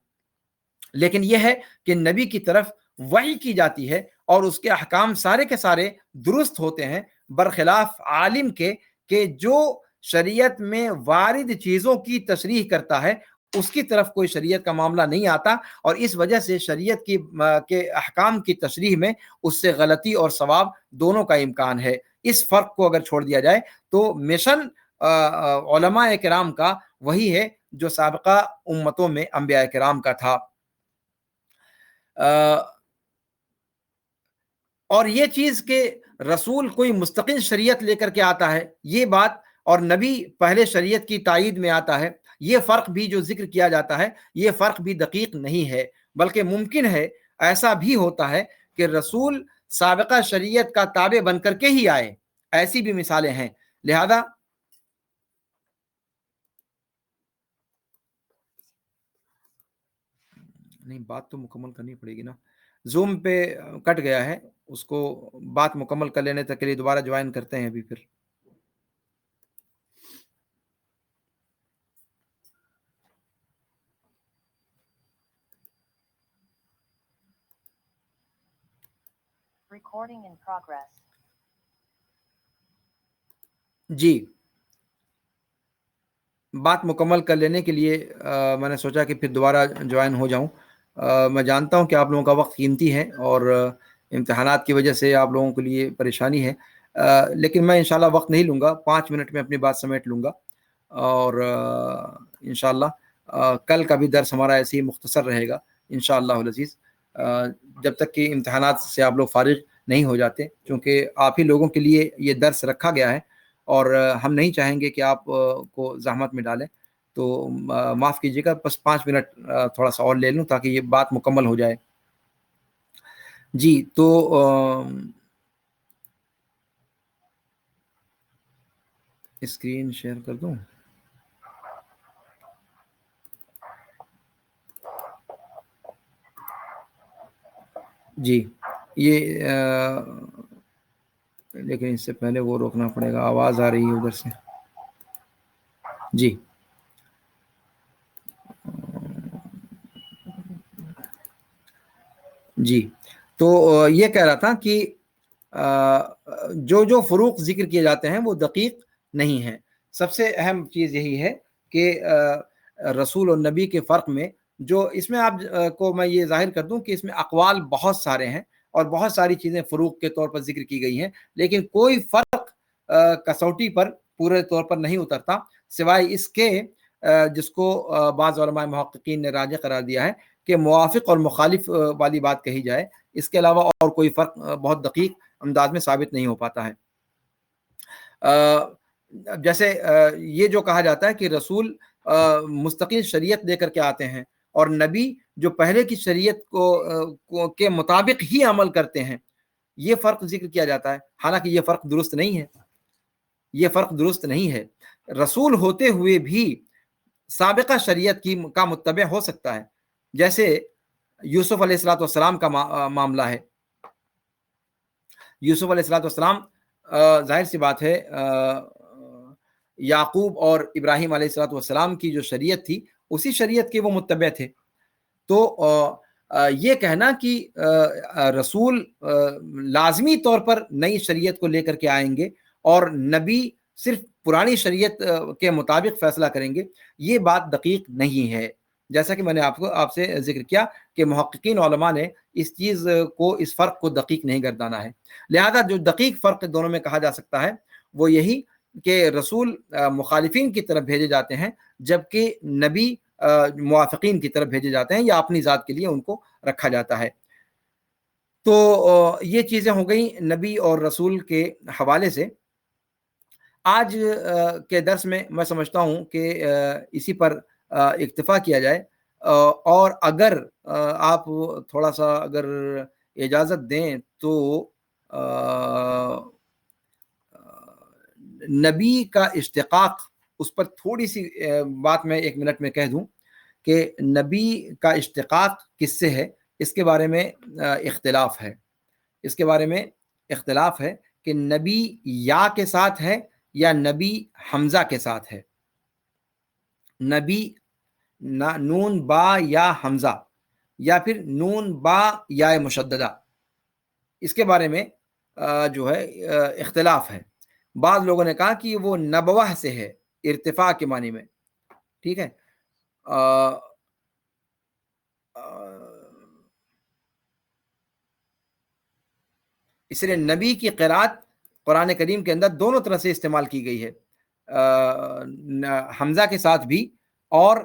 لیکن یہ ہے کہ نبی کی طرف وحی کی جاتی ہے اور اس کے احکام سارے کے سارے درست ہوتے ہیں، برخلاف عالم کے کہ جو شریعت میں وارد چیزوں کی تشریح کرتا ہے اس کی طرف کوئی شریعت کا معاملہ نہیں آتا، اور اس وجہ سے شریعت کے احکام کی تشریح میں اس سے غلطی اور ثواب دونوں کا امکان ہے. اس فرق کو اگر چھوڑ دیا جائے تو مشن علماء کرام کا وہی ہے جو سابقہ امتوں میں انبیاء کرام کا تھا. اور یہ چیز کہ رسول کوئی مستقل شریعت لے کر کے آتا ہے یہ بات، اور نبی پہلے شریعت کی تائید میں آتا ہے، یہ فرق بھی جو ذکر کیا جاتا ہے یہ فرق بھی دقیق نہیں ہے، بلکہ ممکن ہے ایسا بھی ہوتا ہے کہ رسول سابقہ شریعت کا تابع بن کر کے ہی آئے. ایسی بھی مثالیں ہیں. لہذا نہیں، بات تو مکمل کرنی پڑے گی نا. زوم پہ کٹ گیا ہے، اس کو بات مکمل کر لینے تک کے لیے دوبارہ جوائن کرتے ہیں ابھی. پھر Recording in progress. جی، بات مکمل کر لینے کے لیے میں نے سوچا کہ پھر دوبارہ جوائن ہو جاؤں. میں جانتا ہوں کہ آپ لوگوں کا وقت قیمتی ہے اور امتحانات کی وجہ سے آپ لوگوں کے لیے پریشانی ہے، لیکن میں انشاءاللہ وقت نہیں لوں گا، 5 منٹ میں اپنی بات سمیٹ لوں گا. اور انشاءاللہ کل کا بھی درس ہمارا ایسے ہی مختصر رہے گا انشاءاللہ العزیز، جب تک کہ امتحانات سے آپ لوگ فارغ نہیں ہو جاتے، کیونکہ آپ ہی لوگوں کے لیے یہ درس رکھا گیا ہے اور ہم نہیں چاہیں گے کہ آپ کو زحمت میں ڈالیں، تو معاف کیجیے گا، بس 5 منٹ تھوڑا سا اور لے لوں تاکہ یہ بات مکمل ہو جائے۔ جی تو اسکرین شیئر کر دوں۔ جی یہ لیکن اس سے پہلے وہ روکنا پڑے گا، آواز آ رہی ہے ادھر سے۔ جی جی تو یہ کہہ رہا تھا کہ جو فروق ذکر کیے جاتے ہیں وہ دقیق نہیں ہیں۔ سب سے اہم چیز یہی ہے کہ رسول اور نبی کے فرق میں، جو اس میں آپ کو میں یہ ظاہر کر دوں کہ اس میں اقوال بہت سارے ہیں اور بہت ساری چیزیں فروق کے طور پر ذکر کی گئی ہیں، لیکن کوئی فرق کسوٹی پر پورے طور پر نہیں اترتا، سوائے اس کے جس کو بعض علماء محققین نے راجح قرار دیا ہے کہ موافق اور مخالف والی بات کہی جائے، اس کے علاوہ اور کوئی فرق بہت دقیق انداز میں ثابت نہیں ہو پاتا ہے۔ جیسے یہ جو کہا جاتا ہے کہ رسول مستقل شریعت لے کر کے آتے ہیں اور نبی جو پہلے کی شریعت کو کے مطابق ہی عمل کرتے ہیں، یہ فرق ذکر کیا جاتا ہے، حالانکہ یہ فرق درست نہیں ہے، یہ فرق درست نہیں ہے۔ رسول ہوتے ہوئے بھی سابقہ شریعت کا متبع ہو سکتا ہے، جیسے یوسف علیہ السلام کا معاملہ ہے۔ یوسف علیہ السلام ظاہر سی بات ہے یعقوب اور ابراہیم علیہ السلام کی جو شریعت تھی اسی شریعت کے وہ متبع تھے، تو یہ کہنا کہ رسول لازمی طور پر نئی شریعت کو لے کر کے آئیں گے اور نبی صرف پرانی شریعت کے مطابق فیصلہ کریں گے، یہ بات دقیق نہیں ہے۔ جیسا کہ میں نے آپ سے ذکر کیا کہ محققین علماء نے اس چیز کو، اس فرق کو دقیق نہیں گردانا ہے، لہذا جو دقیق فرق دونوں میں کہا جا سکتا ہے وہ یہی کہ رسول مخالفین کی طرف بھیجے جاتے ہیں، جبکہ نبی موافقین کی طرف بھیجے جاتے ہیں یا اپنی ذات کے لیے ان کو رکھا جاتا ہے۔ تو یہ چیزیں ہو گئیں نبی اور رسول کے حوالے سے۔ آج کے درس میں میں سمجھتا ہوں کہ اسی پر اکتفا کیا جائے، اور اگر آپ تھوڑا سا اگر اجازت دیں تو نبی کا اشتقاق، اس پر تھوڑی سی بات میں 1 منٹ میں کہہ دوں کہ نبی کا اشتقاق کس سے ہے، اس کے بارے میں اختلاف ہے۔ اس کے بارے میں اختلاف ہے کہ نبی یا کے ساتھ ہے یا نبی حمزہ کے ساتھ ہے، نبی نون با یا حمزہ یا پھر نون با یا مشددہ، اس کے بارے میں جو ہے اختلاف ہے۔ بعض لوگوں نے کہا کہ وہ نبوہ سے ہے، ارتفاع کے معنی میں، ٹھیک ہے۔ اس لیے نبی کی قرات قرآن کریم کے اندر دونوں طرح سے استعمال کی گئی ہے، حمزہ کے ساتھ بھی اور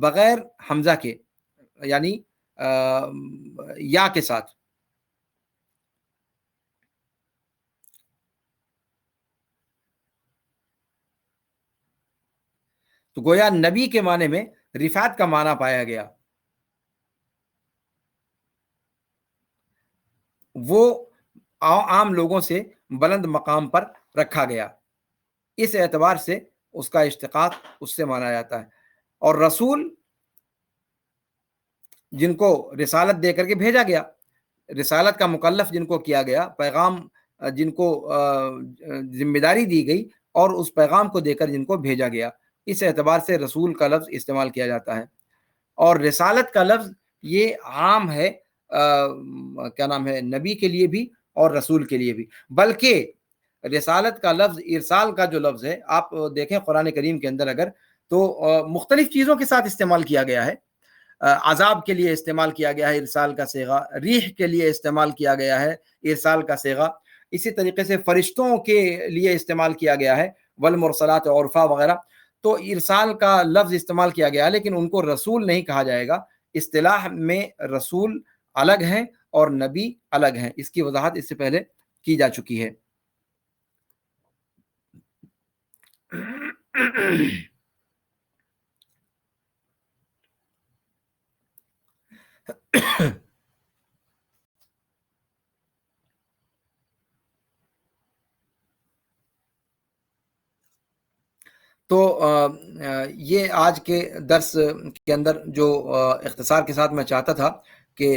بغیر حمزہ کے، یعنی یا کے ساتھ۔ تو گویا نبی کے معنی میں رفعت کا معنی پایا گیا، وہ عام لوگوں سے بلند مقام پر رکھا گیا، اس اعتبار سے اس کا اشتقاق اس سے مانا جاتا ہے۔ اور رسول جن کو رسالت دے کر کے بھیجا گیا، رسالت کا مکلف جن کو کیا گیا، پیغام جن کو ذمہ داری دی گئی اور اس پیغام کو دے کر جن کو بھیجا گیا، اس اعتبار سے رسول کا لفظ استعمال کیا جاتا ہے۔ اور رسالت کا لفظ یہ عام ہے، کیا نام ہے، نبی کے لیے بھی اور رسول کے لیے بھی، بلکہ رسالت کا لفظ، ارسال کا جو لفظ ہے، آپ دیکھیں قرآن کریم کے اندر اگر تو مختلف چیزوں کے ساتھ استعمال کیا گیا ہے۔ عذاب کے لیے استعمال کیا گیا ہے ارسال کا صیغہ، ریح کے لیے استعمال کیا گیا ہے ارسال کا صیغہ، اسی طریقے سے فرشتوں کے لیے استعمال کیا گیا ہے والمرسلات عرفا وغیرہ۔ تو ارسال کا لفظ استعمال کیا گیا، لیکن ان کو رسول نہیں کہا جائے گا. اصطلاح میں رسول الگ ہیں اور نبی الگ ہیں. اس کی وضاحت اس سے پہلے کی جا چکی ہے. تو یہ آج کے درس کے اندر جو اختصار کے ساتھ میں چاہتا تھا کہ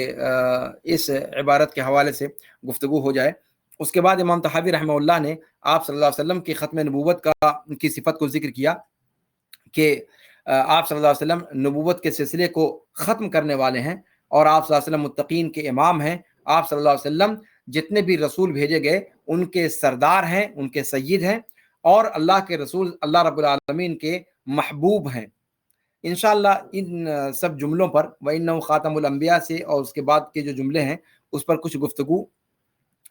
اس عبارت کے حوالے سے گفتگو ہو جائے. اس کے بعد امام طحاوی رحمہ اللہ نے آپ صلی اللہ علیہ وسلم کی ختم نبوت کی صفت کو ذکر کیا کہ آپ صلی اللہ علیہ وسلم نبوت کے سلسلے کو ختم کرنے والے ہیں اور آپ صلی اللہ علیہ وسلم متقین کے امام ہیں. آپ صلی اللہ علیہ وسلم جتنے بھی رسول بھیجے گئے ان کے سردار ہیں، ان کے سید ہیں، اور اللہ کے رسول اللہ رب العالمین کے محبوب ہیں. انشاءاللہ ان سب جملوں پر وَإِنَّهُ خاتم الانبیاء سے اور اس کے بعد کے جو جملے ہیں اس پر کچھ گفتگو،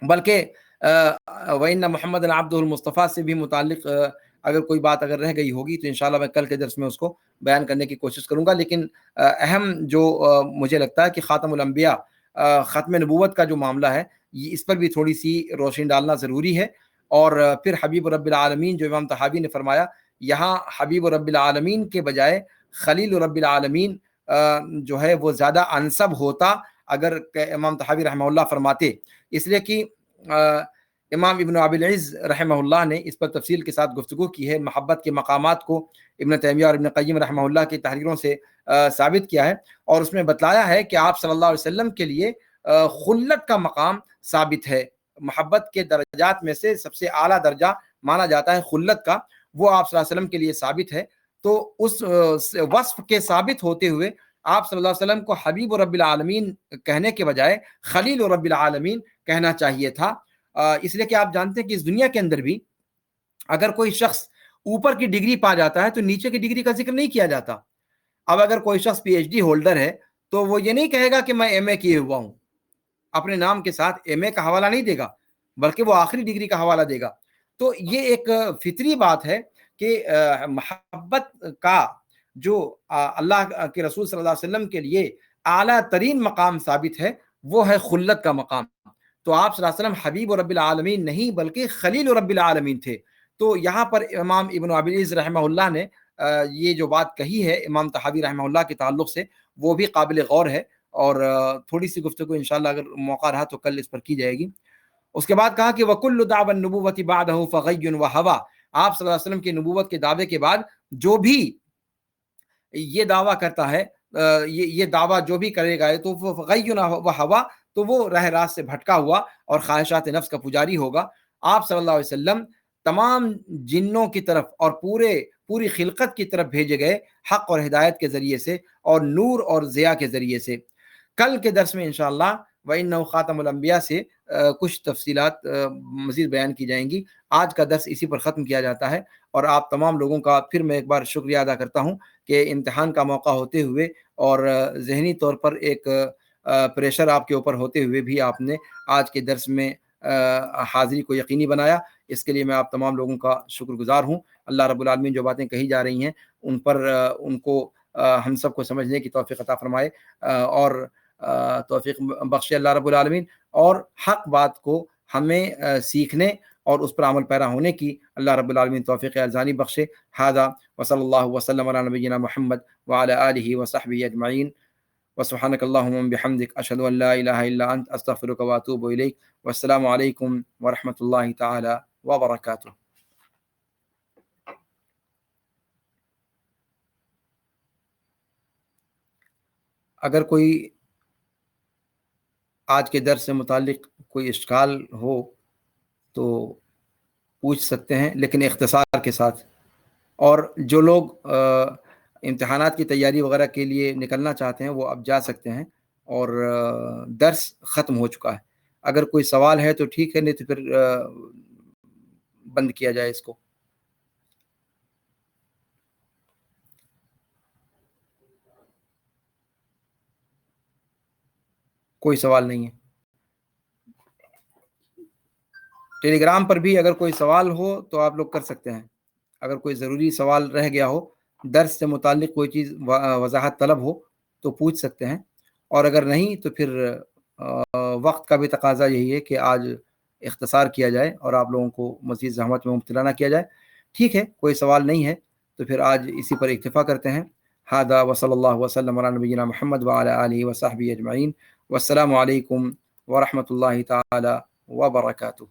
بلکہ وَإِنَّ محمد عبدہ المصطفیٰ سے بھی متعلق اگر کوئی بات اگر رہ گئی ہوگی تو انشاءاللہ میں کل کے درس میں اس کو بیان کرنے کی کوشش کروں گا. لیکن اہم جو مجھے لگتا ہے کہ خاتم الانبیاء، ختم نبوت کا جو معاملہ ہے، اس پر بھی تھوڑی سی روشنی ڈالنا ضروری ہے. اور پھر حبیب رب العالمین جو امام طحاوی نے فرمایا، یہاں حبیب رب العالمین کے بجائے خلیل رب العالمین جو ہے وہ زیادہ انسب ہوتا اگر امام طحاوی رحمہ اللہ فرماتے. اس لیے کہ امام ابن ابی العز رحمہ اللہ نے اس پر تفصیل کے ساتھ گفتگو کی ہے. محبت کے مقامات کو ابن تیمیہ اور ابن قیم رحمہ اللہ کی تحریروں سے ثابت کیا ہے، اور اس میں بتلایا ہے کہ آپ صلی اللہ علیہ وسلم کے لیے خلت کا مقام ثابت ہے. محبت کے درجات میں سے سب سے اعلیٰ درجہ مانا جاتا ہے خلت کا، وہ آپ صلی اللہ علیہ وسلم کے لیے ثابت ہے. تو اس وصف کے ثابت ہوتے ہوئے آپ صلی اللہ علیہ وسلم کو حبیب رب العالمین کہنے کے بجائے خلیل رب العالمین کہنا چاہیے تھا. اس لیے کہ آپ جانتے ہیں کہ اس دنیا کے اندر بھی اگر کوئی شخص اوپر کی ڈگری پا جاتا ہے تو نیچے کی ڈگری کا ذکر نہیں کیا جاتا. اب اگر کوئی شخص پی ایچ ڈی ہولڈر ہے تو وہ یہ نہیں کہے گا کہ میں ایم اے کیے ہوا ہوں، اپنے نام کے ساتھ ایم اے کا حوالہ نہیں دے گا، بلکہ وہ آخری ڈگری کا حوالہ دے گا. تو یہ ایک فطری بات ہے کہ محبت کا جو اللہ کے رسول صلی اللہ علیہ وسلم کے لیے اعلیٰ ترین مقام ثابت ہے وہ ہے خلت کا مقام. تو آپ صلی اللہ علیہ وسلم حبیب رب العالمین نہیں بلکہ خلیل رب العالمین تھے. تو یہاں پر امام ابن ابی العز رحمہ اللہ نے یہ جو بات کہی ہے امام طحاوی رحمہ اللہ کے تعلق سے، وہ بھی قابل غور ہے، اور تھوڑی سی گفتگو انشاءاللہ اگر موقع رہا تو کل اس پر کی جائے گی. اس کے بعد کہا کہ وَكُلُّ دَعْوَى النُّبُوَّةِ بَعْدَهُ فَغَيٌّ وَهَوَى. آپ صلی اللہ علیہ وسلم کی نبوت کے دعوے کے بعد جو بھی یہ دعویٰ کرتا ہے، یہ دعویٰ جو بھی کرے گا تو فَغَيٌّ وَهَوَى، تو وہ راہ راست سے بھٹکا ہوا اور خواہشات نفس کا پجاری ہوگا. آپ صلی اللہ علیہ وسلم تمام جنوں کی طرف اور پوری خلقت کی طرف بھیجے گئے حق اور ہدایت کے ذریعے سے اور نور اور ضیاء کے ذریعے سے. کل کے درس میں انشاءاللہ وَإِنَّهُ خاتم الانبیاء سے کچھ تفصیلات مزید بیان کی جائیں گی. آج کا درس اسی پر ختم کیا جاتا ہے، اور آپ تمام لوگوں کا پھر میں ایک بار شکریہ ادا کرتا ہوں کہ امتحان کا موقع ہوتے ہوئے اور ذہنی طور پر ایک پریشر آپ کے اوپر ہوتے ہوئے بھی آپ نے آج کے درس میں حاضری کو یقینی بنایا. اس کے لیے میں آپ تمام لوگوں کا شکر گزار ہوں. اللہ رب العالمین جو باتیں کہی جا رہی ہیں ان کو ہم سب کو سمجھنے کی توفیق عطا فرمائے اور توفیق بخشے اللہ رب العالمین، اور حق بات کو ہمیں سیکھنے اور اس پر عمل پیرا ہونے کی اللہ رب العالمین توفیق ارزانی بخشے. ھذا وصلی اللہ وسلم علی نبینا محمد وعلی آلہ وصحبہ اجمعین. وسبحانک اللہم وبحمدک، اشہد ان لا الہ الا انت، استغفرک واتوب الیک. والسلام علیکم ورحمۃ اللہ تعالی وبرکاتہ. اگر کوئی آج کے درس سے متعلق کوئی اشکال ہو تو پوچھ سکتے ہیں، لیکن اختصار کے ساتھ. اور جو لوگ امتحانات کی تیاری وغیرہ کے لیے نکلنا چاہتے ہیں وہ اب جا سکتے ہیں، اور درس ختم ہو چکا ہے. اگر کوئی سوال ہے تو ٹھیک ہے، نہیں تو پھر بند کیا جائے اس کو. کوئی سوال نہیں ہے. ٹیلی گرام پر بھی اگر کوئی سوال ہو تو آپ لوگ کر سکتے ہیں. اگر کوئی ضروری سوال رہ گیا ہو، درس سے متعلق کوئی چیز وضاحت طلب ہو تو پوچھ سکتے ہیں، اور اگر نہیں تو پھر وقت کا بھی تقاضا یہی ہے کہ آج اختصار کیا جائے اور آپ لوگوں کو مزید زحمت میں مبتلا نہ کیا جائے. ٹھیک ہے، کوئی سوال نہیں ہے تو پھر آج اسی پر اکتفا کرتے ہیں. ہذا وصلی اللہ وسلم علی نبینا محمد وعلی آلہ وصحبہ اجمعین، والسلام علیکم ورحمۃ اللہ تعالی وبرکاتہ.